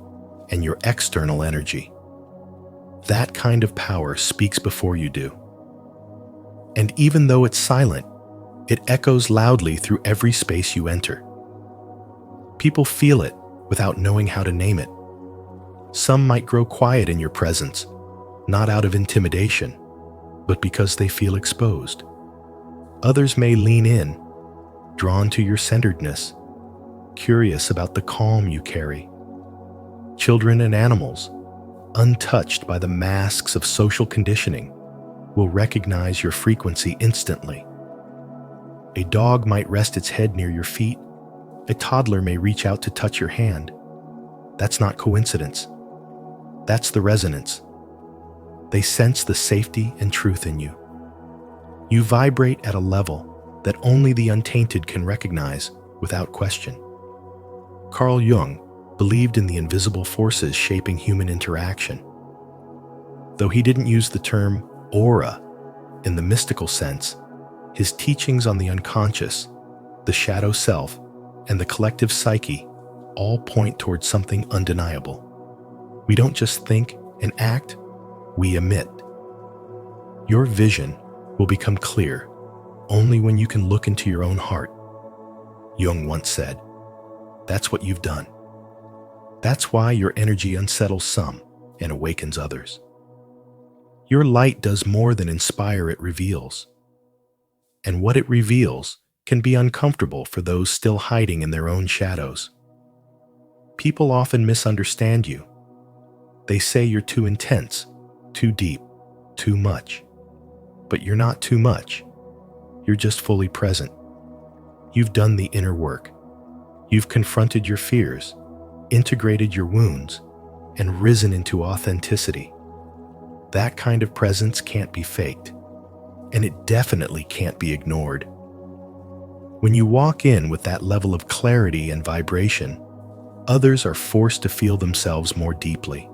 and your external energy. That kind of power speaks before you do. And even though it's silent, it echoes loudly through every space you enter. People feel it without knowing how to name it. Some might grow quiet in your presence, not out of intimidation, but because they feel exposed. Others may lean in, drawn to your centeredness, curious about the calm you carry. Children and animals, untouched by the masks of social conditioning, will recognize your frequency instantly. A dog might rest its head near your feet. A toddler may reach out to touch your hand. That's not coincidence. That's the resonance. They sense the safety and truth in you. You vibrate at a level that only the untainted can recognize without question. Carl Jung believed in the invisible forces shaping human interaction. Though he didn't use the term aura in the mystical sense, his teachings on the unconscious, the shadow self, and the collective psyche all point towards something undeniable. We don't just think and act, we emit. Your vision will become clear only when you can look into your own heart. Jung once said, "That's what you've done." That's why your energy unsettles some and awakens others. Your light does more than inspire, it reveals. And what it reveals can be uncomfortable for those still hiding in their own shadows. People often misunderstand you. They say you're too intense, too deep, too much. But you're not too much. You're just fully present. You've done the inner work. You've confronted your fears, integrated your wounds, and risen into authenticity. That kind of presence can't be faked, and it definitely can't be ignored. When you walk in with that level of clarity and vibration, others are forced to feel themselves more deeply.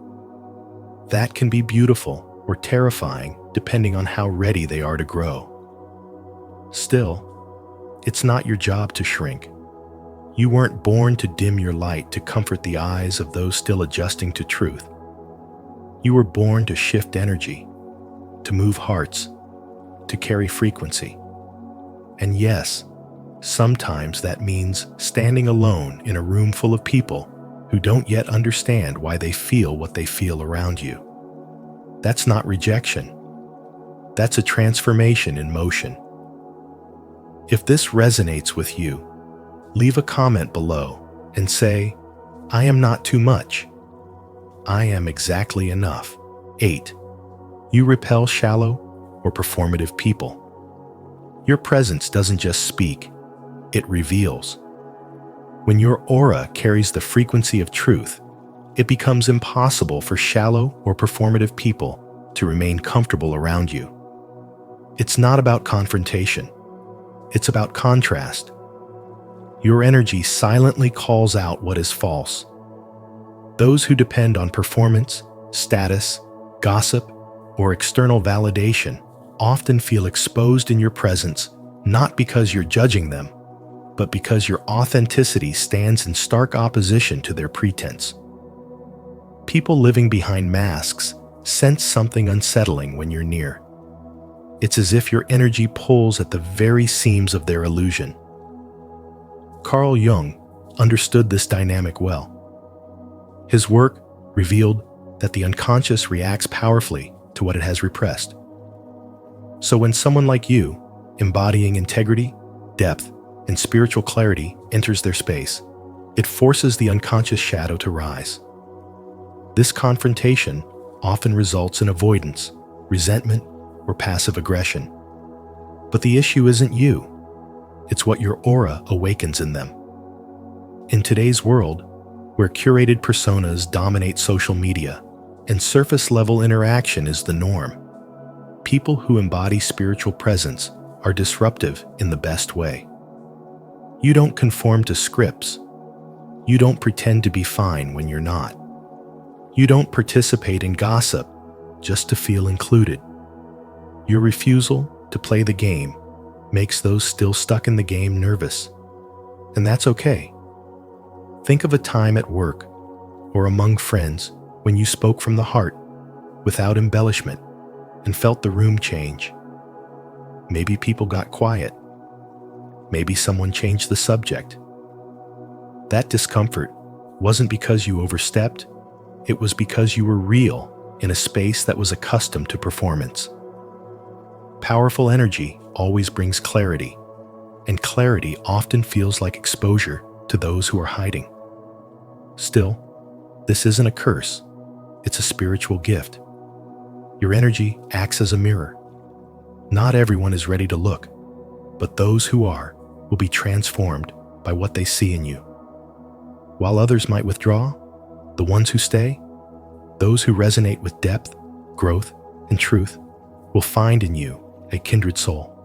That can be beautiful or terrifying depending on how ready they are to grow. Still, it's not your job to shrink. You weren't born to dim your light to comfort the eyes of those still adjusting to truth. You were born to shift energy, to move hearts, to carry frequency. And yes, sometimes that means standing alone in a room full of people who don't yet understand why they feel what they feel around you. That's not rejection. That's a transformation in motion. If this resonates with you, leave a comment below and say, "I am not too much. I am exactly enough." 8. You repel shallow or performative people. Your presence doesn't just speak, it reveals. When your aura carries the frequency of truth, it becomes impossible for shallow or performative people to remain comfortable around you. It's not about confrontation. It's about contrast. Your energy silently calls out what is false. Those who depend on performance, status, gossip, or external validation often feel exposed in your presence, not because you're judging them, but because your authenticity stands in stark opposition to their pretense. People living behind masks sense something unsettling when you're near. It's as if your energy pulls at the very seams of their illusion. Carl Jung understood this dynamic well. His work revealed that the unconscious reacts powerfully to what it has repressed. So when someone like you, embodying integrity, depth, and spiritual clarity, enters their space, it forces the unconscious shadow to rise. This confrontation often results in avoidance, resentment, or passive aggression. But the issue isn't you. It's what your aura awakens in them. In today's world, where curated personas dominate social media and surface-level interaction is the norm, people who embody spiritual presence are disruptive in the best way. You don't conform to scripts. You don't pretend to be fine when you're not. You don't participate in gossip just to feel included. Your refusal to play the game makes those still stuck in the game nervous. And that's okay. Think of a time at work or among friends when you spoke from the heart without embellishment and felt the room change. Maybe people got quiet. Maybe someone changed the subject. That discomfort wasn't because you overstepped, it was because you were real in a space that was accustomed to performance. Powerful energy always brings clarity, and clarity often feels like exposure to those who are hiding. Still, this isn't a curse, it's a spiritual gift. Your energy acts as a mirror. Not everyone is ready to look, but those who are will be transformed by what they see in you. While others might withdraw, the ones who stay, those who resonate with depth, growth, and truth, will find in you a kindred soul.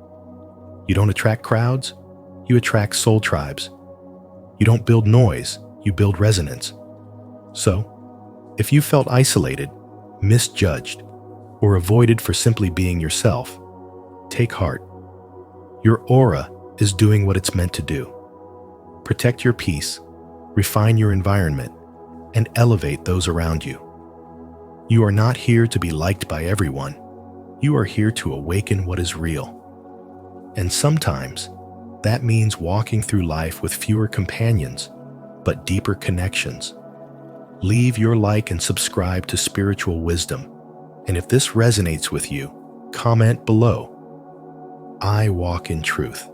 You don't attract crowds, you attract soul tribes. You don't build noise, you build resonance. So, if you felt isolated, misjudged, or avoided for simply being yourself, take heart. Your aura is doing what it's meant to do. Protect your peace, refine your environment, and elevate those around you. You are not here to be liked by everyone. You are here to awaken what is real. And sometimes, that means walking through life with fewer companions, but deeper connections. Leave your like and subscribe to Spiritual Wisdom. And if this resonates with you, comment below. I walk in truth.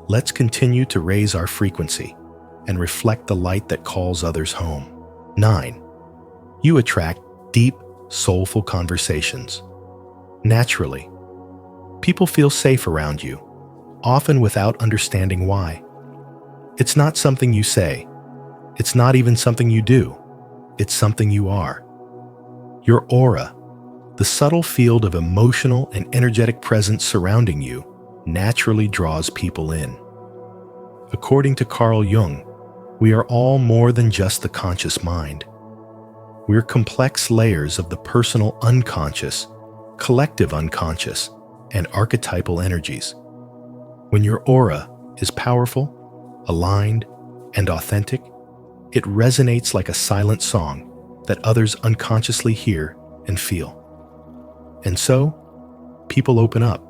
Let's continue to raise our frequency and reflect the light that calls others home. 9. You attract deep, soulful conversations. Naturally, people feel safe around you, often without understanding why. It's not something you say. It's not even something you do. It's something you are. Your aura, the subtle field of emotional and energetic presence surrounding you, naturally draws people in. According to Carl Jung, we are all more than just the conscious mind. We're complex layers of the personal unconscious, collective unconscious, and archetypal energies. When your aura is powerful, aligned, and authentic, it resonates like a silent song that others unconsciously hear and feel. And so, people open up.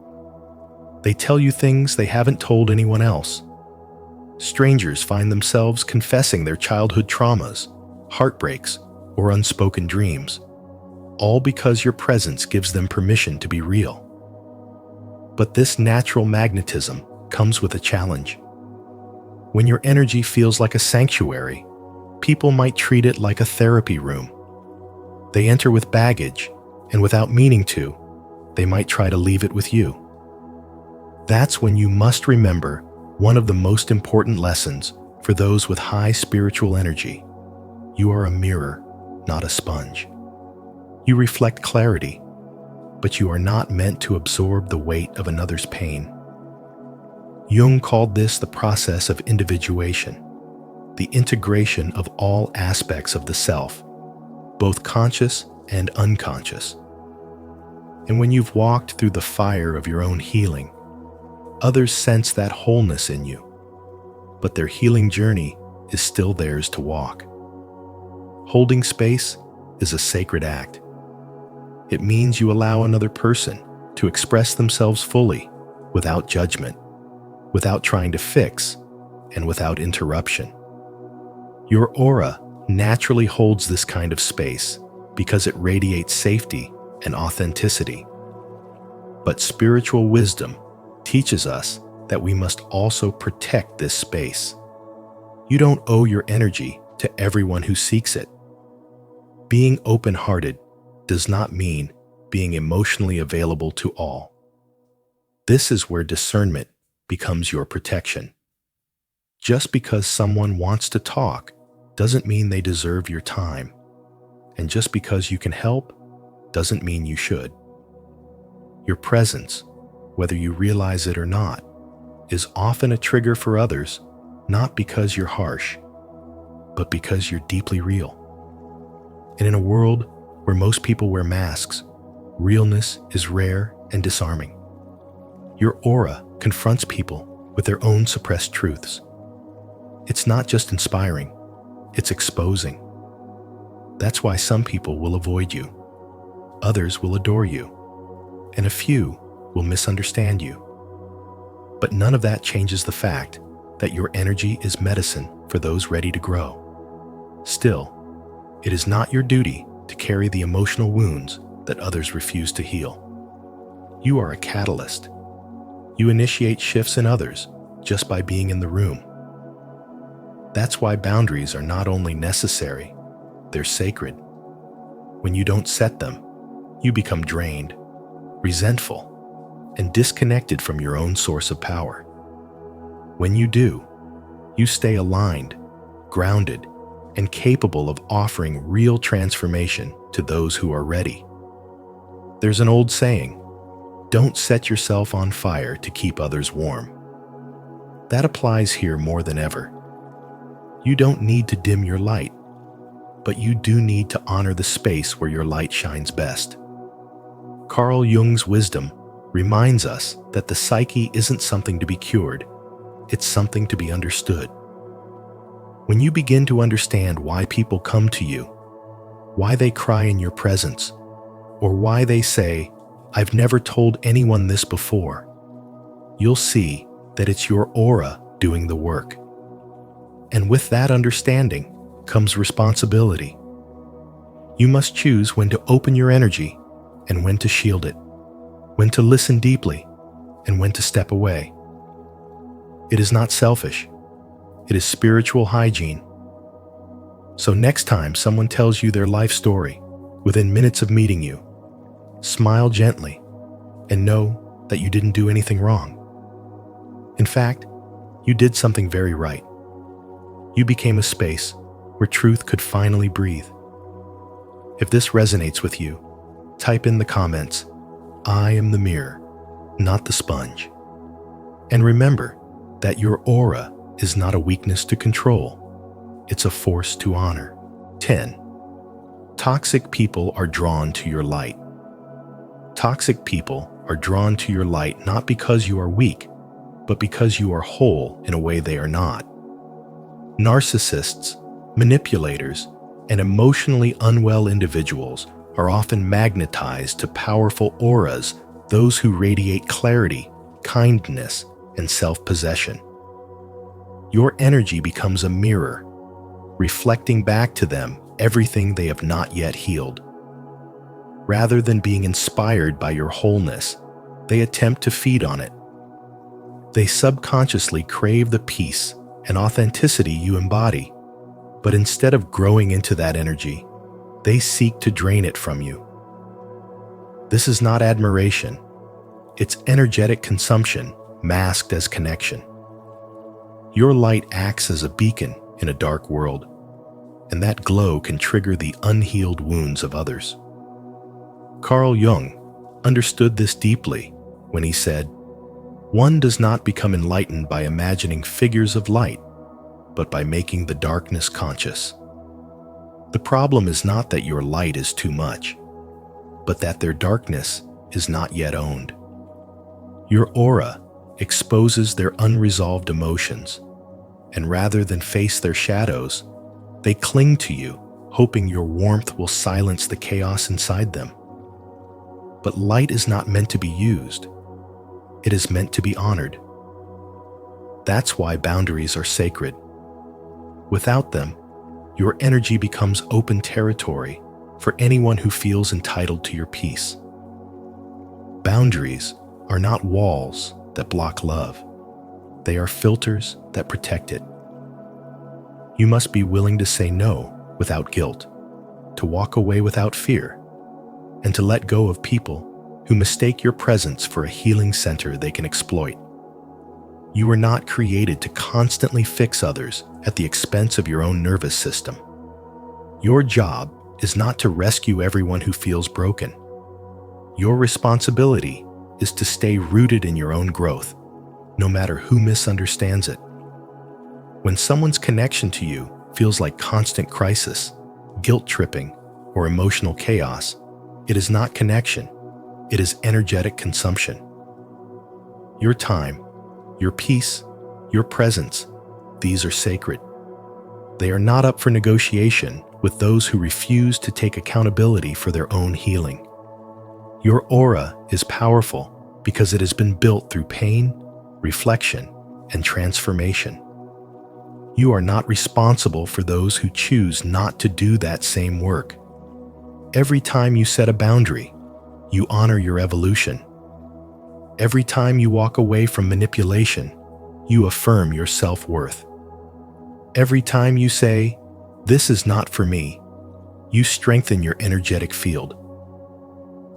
They tell you things they haven't told anyone else. Strangers find themselves confessing their childhood traumas, heartbreaks, or unspoken dreams, all because your presence gives them permission to be real. But this natural magnetism comes with a challenge. When your energy feels like a sanctuary, people might treat it like a therapy room. They enter with baggage, and without meaning to, they might try to leave it with you. That's when you must remember one of the most important lessons for those with high spiritual energy. You are a mirror, not a sponge. You reflect clarity, but you are not meant to absorb the weight of another's pain. Jung called this the process of individuation, the integration of all aspects of the self, both conscious and unconscious. And when you've walked through the fire of your own healing, others sense that wholeness in you, but their healing journey is still theirs to walk. Holding space is a sacred act. It means you allow another person to express themselves fully, without judgment, without trying to fix, and without interruption. Your aura naturally holds this kind of space because it radiates safety and authenticity. But spiritual wisdom teaches us that we must also protect this space. You don't owe your energy to everyone who seeks it. Being open-hearted does not mean being emotionally available to all. This is where discernment becomes your protection. Just because someone wants to talk doesn't mean they deserve your time. And just because you can help doesn't mean you should. Your presence, whether you realize it or not, is often a trigger for others, not because you're harsh, but because you're deeply real. And in a world where most people wear masks, realness is rare and disarming. Your aura confronts people with their own suppressed truths. It's not just inspiring, it's exposing. That's why some people will avoid you, others will adore you, and a few will misunderstand you. But none of that changes the fact that your energy is medicine for those ready to grow. Still, it is not your duty to carry the emotional wounds that others refuse to heal. You are a catalyst. You initiate shifts in others just by being in the room. That's why boundaries are not only necessary, they're sacred. When you don't set them, you become drained, resentful, and disconnected from your own source of power. When you do, you stay aligned, grounded, and capable of offering real transformation to those who are ready. There's an old saying, don't set yourself on fire to keep others warm. That applies here more than ever. You don't need to dim your light, but you do need to honor the space where your light shines best. Carl Jung's wisdom reminds us that the psyche isn't something to be cured, it's something to be understood. When you begin to understand why people come to you, why they cry in your presence, or why they say, "I've never told anyone this before," you'll see that it's your aura doing the work. And with that understanding comes responsibility. You must choose when to open your energy and when to shield it, when to listen deeply and when to step away. It is not selfish. It is spiritual hygiene. So next time someone tells you their life story, within minutes of meeting you, smile gently and know that you didn't do anything wrong. In fact, you did something very right. You became a space where truth could finally breathe. If this resonates with you, type in the comments, "I am the mirror, not the sponge." And remember that your aura is not a weakness to control. It's a force to honor. 10. Toxic people are drawn to your light. Toxic people are drawn to your light not because you are weak, but because you are whole in a way they are not. Narcissists, manipulators, and emotionally unwell individuals are often magnetized to powerful auras, those who radiate clarity, kindness, and self-possession. Your energy becomes a mirror, reflecting back to them everything they have not yet healed. Rather than being inspired by your wholeness, they attempt to feed on it. They subconsciously crave the peace and authenticity you embody, but instead of growing into that energy, they seek to drain it from you. This is not admiration. It's energetic consumption masked as connection. Your light acts as a beacon in a dark world, and that glow can trigger the unhealed wounds of others. Carl Jung understood this deeply when he said, "One does not become enlightened by imagining figures of light, but by making the darkness conscious." The problem is not that your light is too much, but that their darkness is not yet owned. Your aura exposes their unresolved emotions, and rather than face their shadows, they cling to you, hoping your warmth will silence the chaos inside them. But light is not meant to be used. It is meant to be honored. That's why boundaries are sacred. Without them, your energy becomes open territory for anyone who feels entitled to your peace. Boundaries are not walls that block love. They are filters that protect it. You must be willing to say no without guilt, to walk away without fear, and to let go of people who mistake your presence for a healing center they can exploit. You were not created to constantly fix others at the expense of your own nervous system. Your job is not to rescue everyone who feels broken. Your responsibility is to stay rooted in your own growth, no matter who misunderstands it. When someone's connection to you feels like constant crisis, guilt-tripping, or emotional chaos, it is not connection, it is energetic consumption. Your time, your peace, your presence, these are sacred. They are not up for negotiation with those who refuse to take accountability for their own healing. Your aura is powerful because it has been built through pain, reflection, and transformation. You are not responsible for those who choose not to do that same work. Every time you set a boundary, you honor your evolution. Every time you walk away from manipulation, you affirm your self-worth. Every time you say, "This is not for me," you strengthen your energetic field.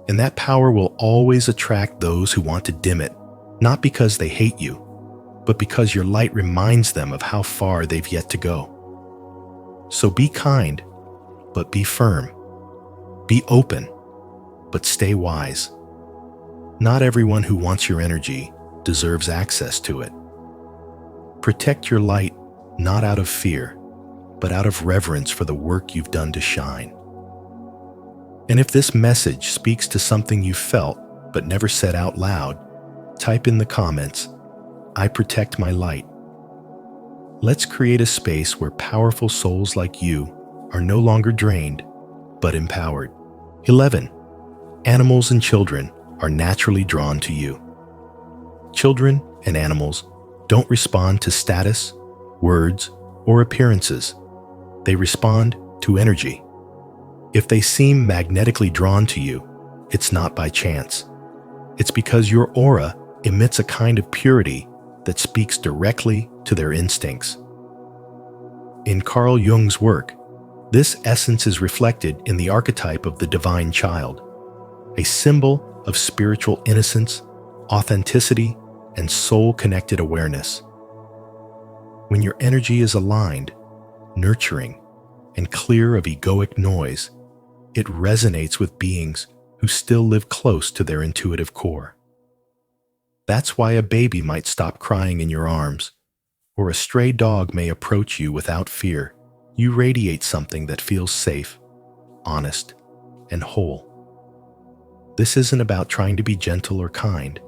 And that power will always attract those who want to dim it, not because they hate you, but because your light reminds them of how far they've yet to go. So be kind, but be firm. Be open, but stay wise. Not everyone who wants your energy deserves access to it. Protect your light not out of fear, but out of reverence for the work you've done to shine. And if this message speaks to something you felt but never said out loud, type in the comments, "I protect my light." Let's create a space where powerful souls like you are no longer drained, but empowered. 11. Animals and children are naturally drawn to you. Children and animals don't respond to status, words, or appearances. They respond to energy. If they seem magnetically drawn to you, it's not by chance. It's because your aura emits a kind of purity that speaks directly to their instincts. In Carl Jung's work, this essence is reflected in the archetype of the divine child, a symbol of spiritual innocence, authenticity, and soul-connected awareness. When your energy is aligned, nurturing, and clear of egoic noise, it resonates with beings who still live close to their intuitive core. That's why a baby might stop crying in your arms, or a stray dog may approach you without fear. You radiate something that feels safe, honest, and whole. This isn't about trying to be gentle or kind.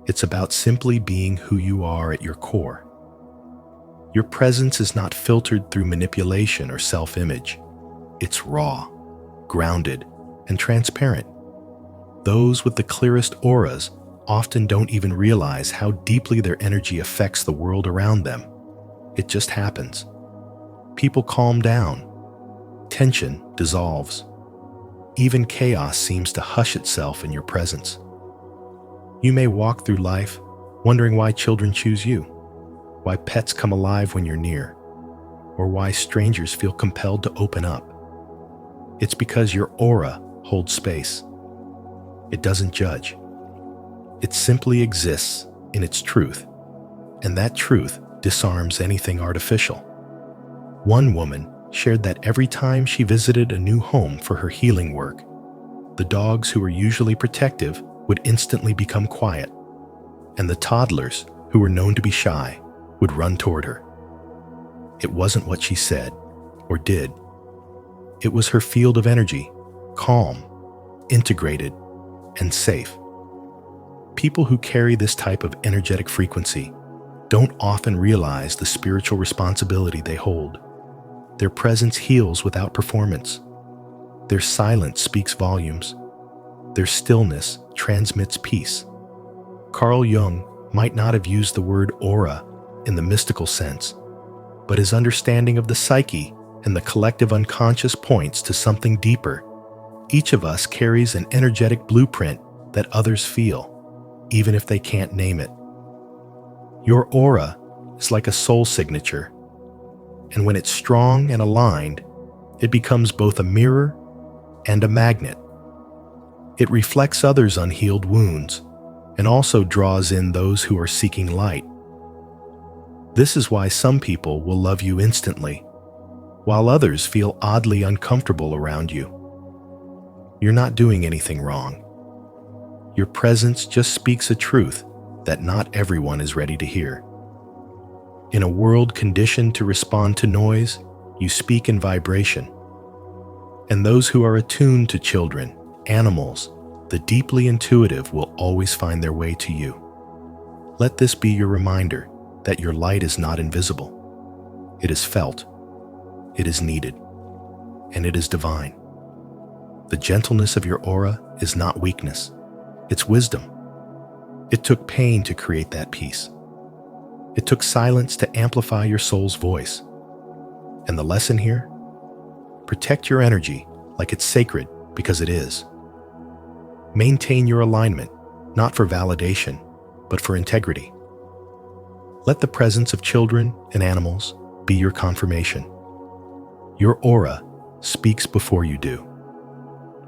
It's about simply being who you are at your core. Your presence is not filtered through manipulation or self-image. It's raw, grounded, and transparent. Those with the clearest auras often don't even realize how deeply their energy affects the world around them. It just happens. People calm down. Tension dissolves. Even chaos seems to hush itself in your presence. You may walk through life wondering why children choose you, why pets come alive when you're near, or why strangers feel compelled to open up. It's because your aura holds space. It doesn't judge. It simply exists in its truth, and that truth disarms anything artificial. One woman shared that every time she visited a new home for her healing work, the dogs who were usually protective would instantly become quiet, and the toddlers, who were known to be shy, would run toward her. It wasn't what she said or did. It was her field of energy, calm, integrated, and safe. People who carry this type of energetic frequency don't often realize the spiritual responsibility they hold. Their presence heals without performance. Their silence speaks volumes. Their stillness transmits peace. Carl Jung might not have used the word aura in the mystical sense, but his understanding of the psyche and the collective unconscious points to something deeper. Each of us carries an energetic blueprint that others feel, even if they can't name it. Your aura is like a soul signature, and when it's strong and aligned, it becomes both a mirror and a magnet. It reflects others' unhealed wounds and also draws in those who are seeking light. This is why some people will love you instantly, while others feel oddly uncomfortable around you. You're not doing anything wrong. Your presence just speaks a truth that not everyone is ready to hear. In a world conditioned to respond to noise, you speak in vibration. And those who are attuned to children, animals, the deeply intuitive will always find their way to you. Let this be your reminder that your light is not invisible. It is felt, it is needed, and it is divine. The gentleness of your aura is not weakness, it's wisdom. It took pain to create that peace. It took silence to amplify your soul's voice. And the lesson here? Protect your energy like it's sacred because it is. Maintain your alignment, not for validation, but for integrity. Let the presence of children and animals be your confirmation. Your aura speaks before you do.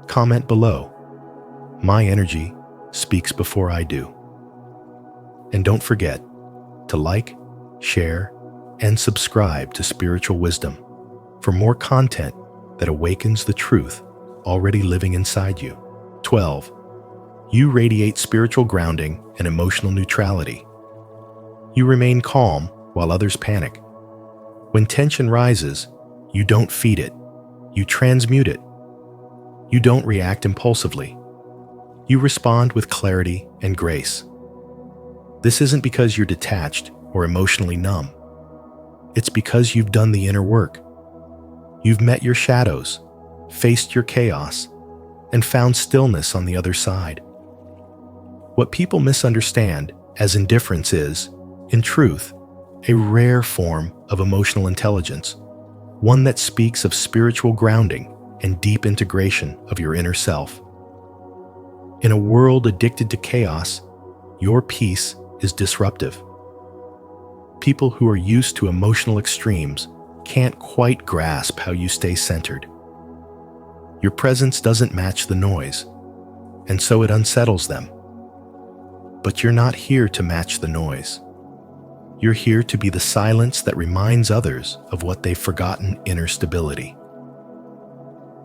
Comment below. My energy speaks before I do. And don't forget to like, share, and subscribe to Spiritual Wisdom for more content that awakens the truth already living inside you. 12. You radiate spiritual grounding and emotional neutrality. You remain calm while others panic. When tension rises, you don't feed it. You transmute it. You don't react impulsively. You respond with clarity and grace. This isn't because you're detached or emotionally numb. It's because you've done the inner work. You've met your shadows, faced your chaos, and found stillness on the other side. What people misunderstand as indifference is, in truth, a rare form of emotional intelligence, one that speaks of spiritual grounding and deep integration of your inner self. In a world addicted to chaos, your peace is disruptive. People who are used to emotional extremes can't quite grasp how you stay centered. Your presence doesn't match the noise, and so it unsettles them. But you're not here to match the noise. You're here to be the silence that reminds others of what they've forgotten: inner stability.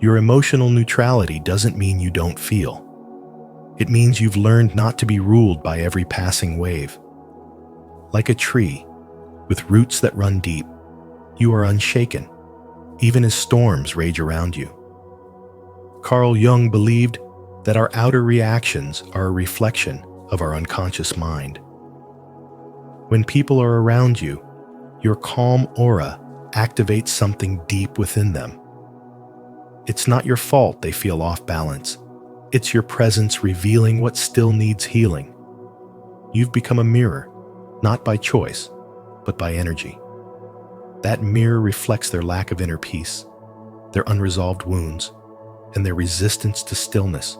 Your emotional neutrality doesn't mean you don't feel. It means you've learned not to be ruled by every passing wave. Like a tree, with roots that run deep, you are unshaken, even as storms rage around you. Carl Jung believed that our outer reactions are a reflection of our unconscious mind. When people are around you, your calm aura activates something deep within them. It's not your fault they feel off balance. It's your presence revealing what still needs healing. You've become a mirror, not by choice, but by energy. That mirror reflects their lack of inner peace, their unresolved wounds, and their resistance to stillness.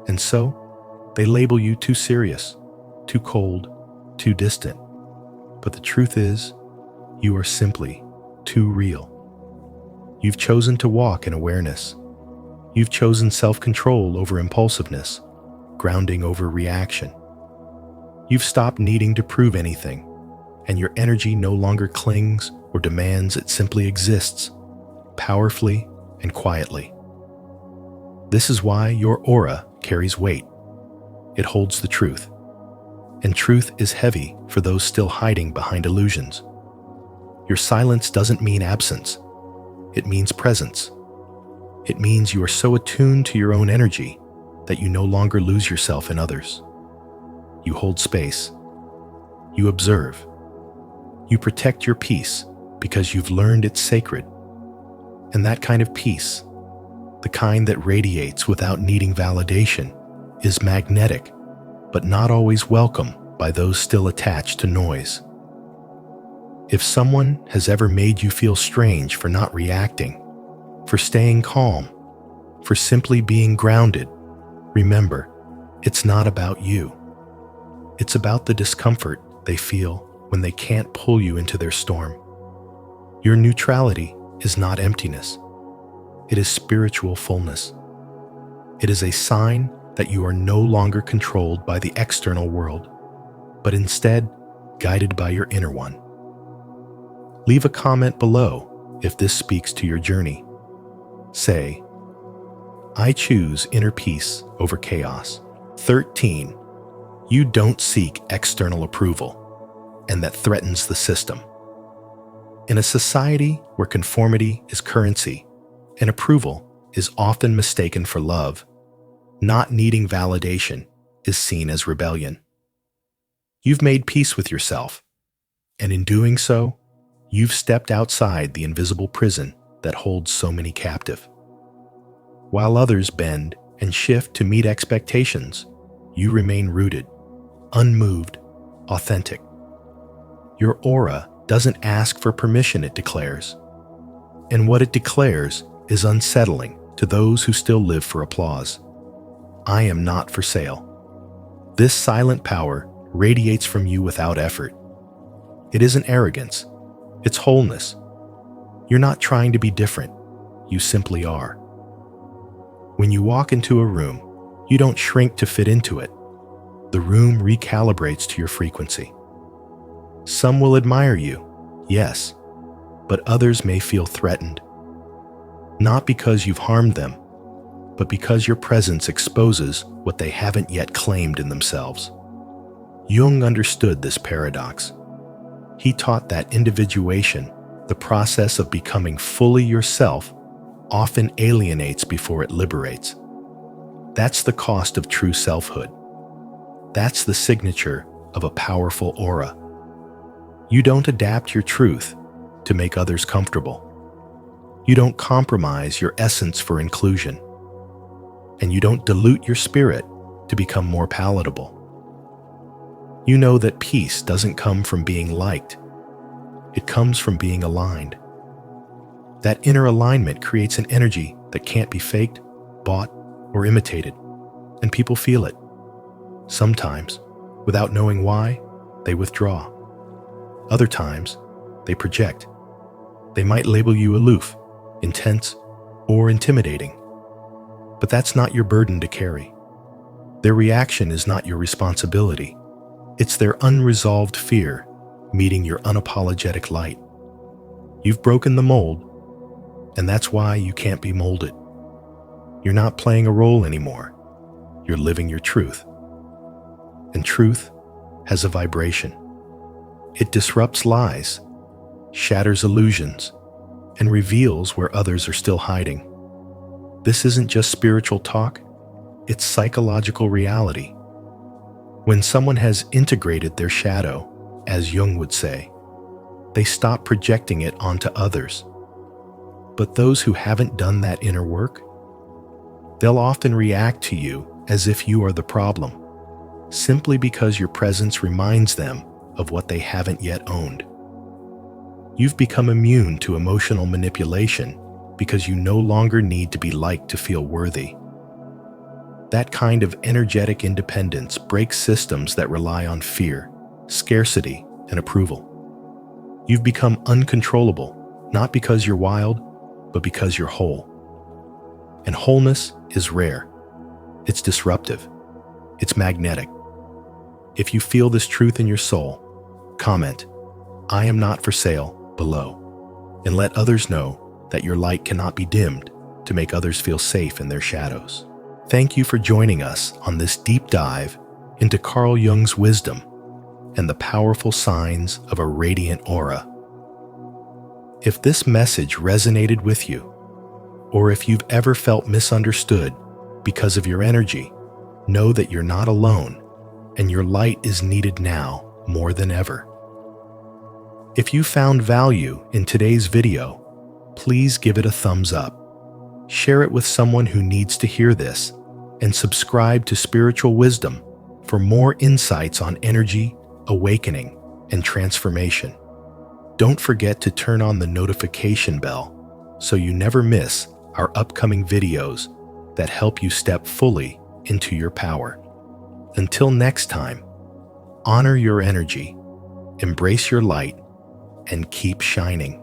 And so, they label you too serious, too cold, too distant. But the truth is, you are simply too real. You've chosen to walk in awareness. You've chosen self-control over impulsiveness, grounding over reaction. You've stopped needing to prove anything, and your energy no longer clings or demands. It simply exists, powerfully and quietly. This is why your aura carries weight. It holds the truth. And truth is heavy for those still hiding behind illusions. Your silence doesn't mean absence. It means presence. It means you are so attuned to your own energy that you no longer lose yourself in others. You hold space. You observe. You protect your peace because you've learned it's sacred. And that kind of peace, the kind that radiates without needing validation, is magnetic, but not always welcome by those still attached to noise. If someone has ever made you feel strange for not reacting, for staying calm, for simply being grounded, remember, it's not about you. It's about the discomfort they feel when they can't pull you into their storm. Your neutrality is not emptiness. It is spiritual fullness. It is a sign that you are no longer controlled by the external world, but instead guided by your inner one. Leave a comment below if this speaks to your journey. Say, I choose inner peace over chaos. 13. You don't seek external approval, and that threatens the system. In a society where conformity is currency and approval is often mistaken for love, not needing validation is seen as rebellion. You've made peace with yourself, and in doing so, you've stepped outside the invisible prison that holds so many captive. While others bend and shift to meet expectations, you remain rooted, unmoved, authentic. Your aura doesn't ask for permission, it declares. And what it declares is unsettling to those who still live for applause. I am not for sale. This silent power radiates from you without effort. It isn't arrogance, it's wholeness. You're not trying to be different, you simply are. When you walk into a room, you don't shrink to fit into it. The room recalibrates to your frequency. Some will admire you, yes, but others may feel threatened. Not because you've harmed them, but because your presence exposes what they haven't yet claimed in themselves. Jung understood this paradox. He taught that individuation, the process of becoming fully yourself, often alienates before it liberates. That's the cost of true selfhood. That's the signature of a powerful aura. You don't adapt your truth to make others comfortable. You don't compromise your essence for inclusion. And you don't dilute your spirit to become more palatable. You know that peace doesn't come from being liked. It comes from being aligned. That inner alignment creates an energy that can't be faked, bought, or imitated, and people feel it. Sometimes, without knowing why, they withdraw. Other times, they project. They might label you aloof, intense, or intimidating. But that's not your burden to carry. Their reaction is not your responsibility. It's their unresolved fear meeting your unapologetic light. You've broken the mold, and that's why you can't be molded. You're not playing a role anymore. You're living your truth. And truth has a vibration. It disrupts lies, shatters illusions, and reveals where others are still hiding. This isn't just spiritual talk, it's psychological reality. When someone has integrated their shadow, as Jung would say, they stop projecting it onto others. But those who haven't done that inner work, they'll often react to you as if you are the problem, simply because your presence reminds them of what they haven't yet owned. You've become immune to emotional manipulation because you no longer need to be liked to feel worthy. That kind of energetic independence breaks systems that rely on fear, scarcity, and approval. You've become uncontrollable, not because you're wild, but because you're whole. And wholeness is rare. It's disruptive. It's magnetic. If you feel this truth in your soul, comment, "I am not for sale," below, and let others know that your light cannot be dimmed to make others feel safe in their shadows. Thank you for joining us on this deep dive into Carl Jung's wisdom and the powerful signs of a radiant aura. If this message resonated with you, or if you've ever felt misunderstood because of your energy, know that you're not alone and your light is needed now more than ever. If you found value in today's video, please give it a thumbs up. Share it with someone who needs to hear this, and subscribe to Spiritual Wisdom for more insights on energy, awakening, and transformation. Don't forget to turn on the notification bell so you never miss our upcoming videos that help you step fully into your power. Until next time, honor your energy, embrace your light, and keep shining.